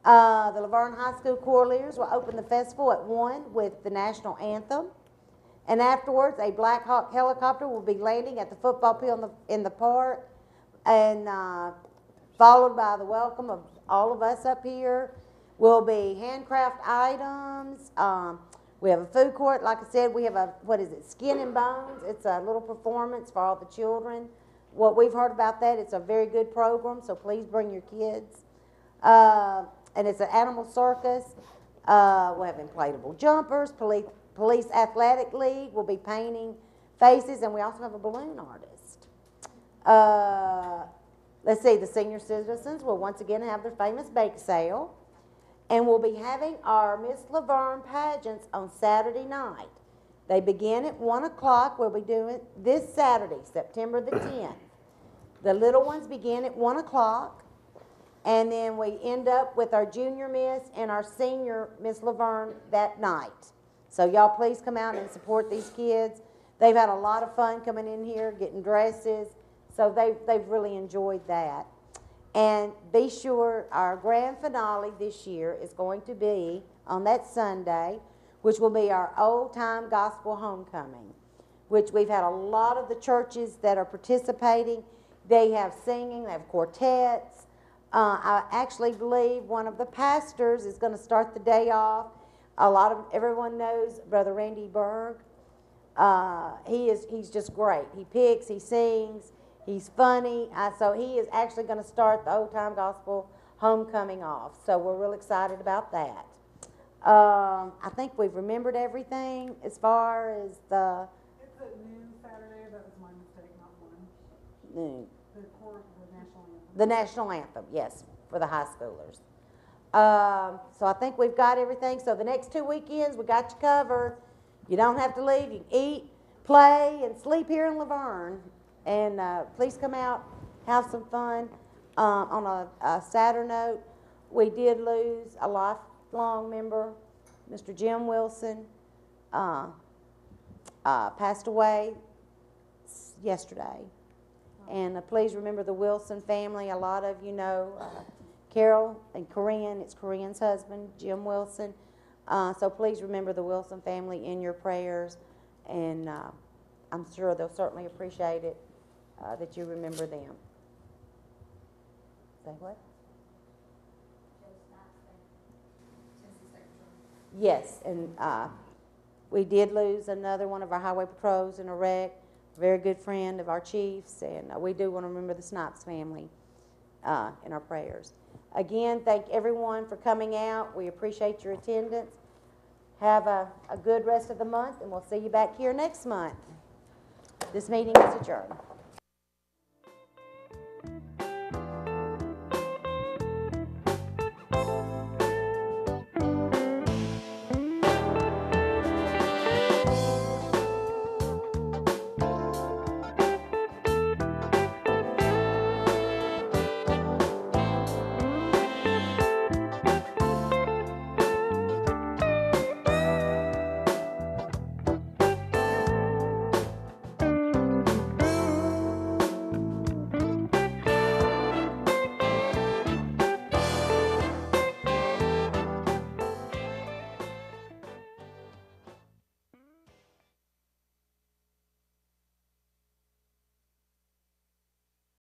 [SPEAKER 2] The Laverne High School Choraleers will open the festival at 1 with the national anthem. And afterwards, a Black Hawk helicopter will be landing at the football field in the park, and followed by the welcome of all of us up here. Will be handcraft items. We have a food court. Like I said, we have a, Skin and Bones. It's a little performance for all the children. What we've heard about that, it's a very good program, so please bring your kids. And it's an animal circus. We'll have inflatable jumpers. Police Athletic League will be painting faces, and we also have a balloon artist. Let's see, the senior citizens will once again have their famous bake sale. And we'll be having our Miss Laverne pageants on Saturday night. They begin at 1 o'clock. We'll be doing it this Saturday, September the 10th. The little ones begin at 1 o'clock. And then we end up with our junior miss and our senior Miss Laverne that night. So y'all please come out and support these kids. They've had a lot of fun coming in here, getting dresses. So they've really enjoyed that. And be sure our grand finale this year is going to be on that Sunday, which will be our old time gospel homecoming, which we've had a lot of the churches that are participating. They have singing, they have quartets. I actually believe one of the pastors is going to start the day off. Everyone knows Brother Randy Berg. He's just great. He picks, he sings. He's funny, so he is actually going to start the Old Time Gospel Homecoming off. So we're real excited about that. I think we've remembered everything as far as the...
[SPEAKER 18] It's at noon Saturday, that was my mistake, not 1.
[SPEAKER 2] Noon.
[SPEAKER 18] The national anthem.
[SPEAKER 2] The national anthem, yes, for the high schoolers. So I think we've got everything. So the next 2 weekends, we got you covered. You don't have to leave. You can eat, play, and sleep here in Laverne. And please come out, have some fun. On a sadder note, we did lose a lifelong member, Mr. Jim Wilson, passed away yesterday. And please remember the Wilson family. A lot of you know Carol and Corinne. It's Corinne's husband, Jim Wilson. So please remember the Wilson family in your prayers. And I'm sure they'll certainly appreciate it. That you remember them. Say what? Yes, and we did lose another one of our highway patrols in a wreck, very good friend of our chiefs, and we do want to remember the Snipes family in our prayers. Again, thank everyone for coming out. We appreciate your attendance. Have a good rest of the month, and we'll see you back here next month. This meeting is adjourned.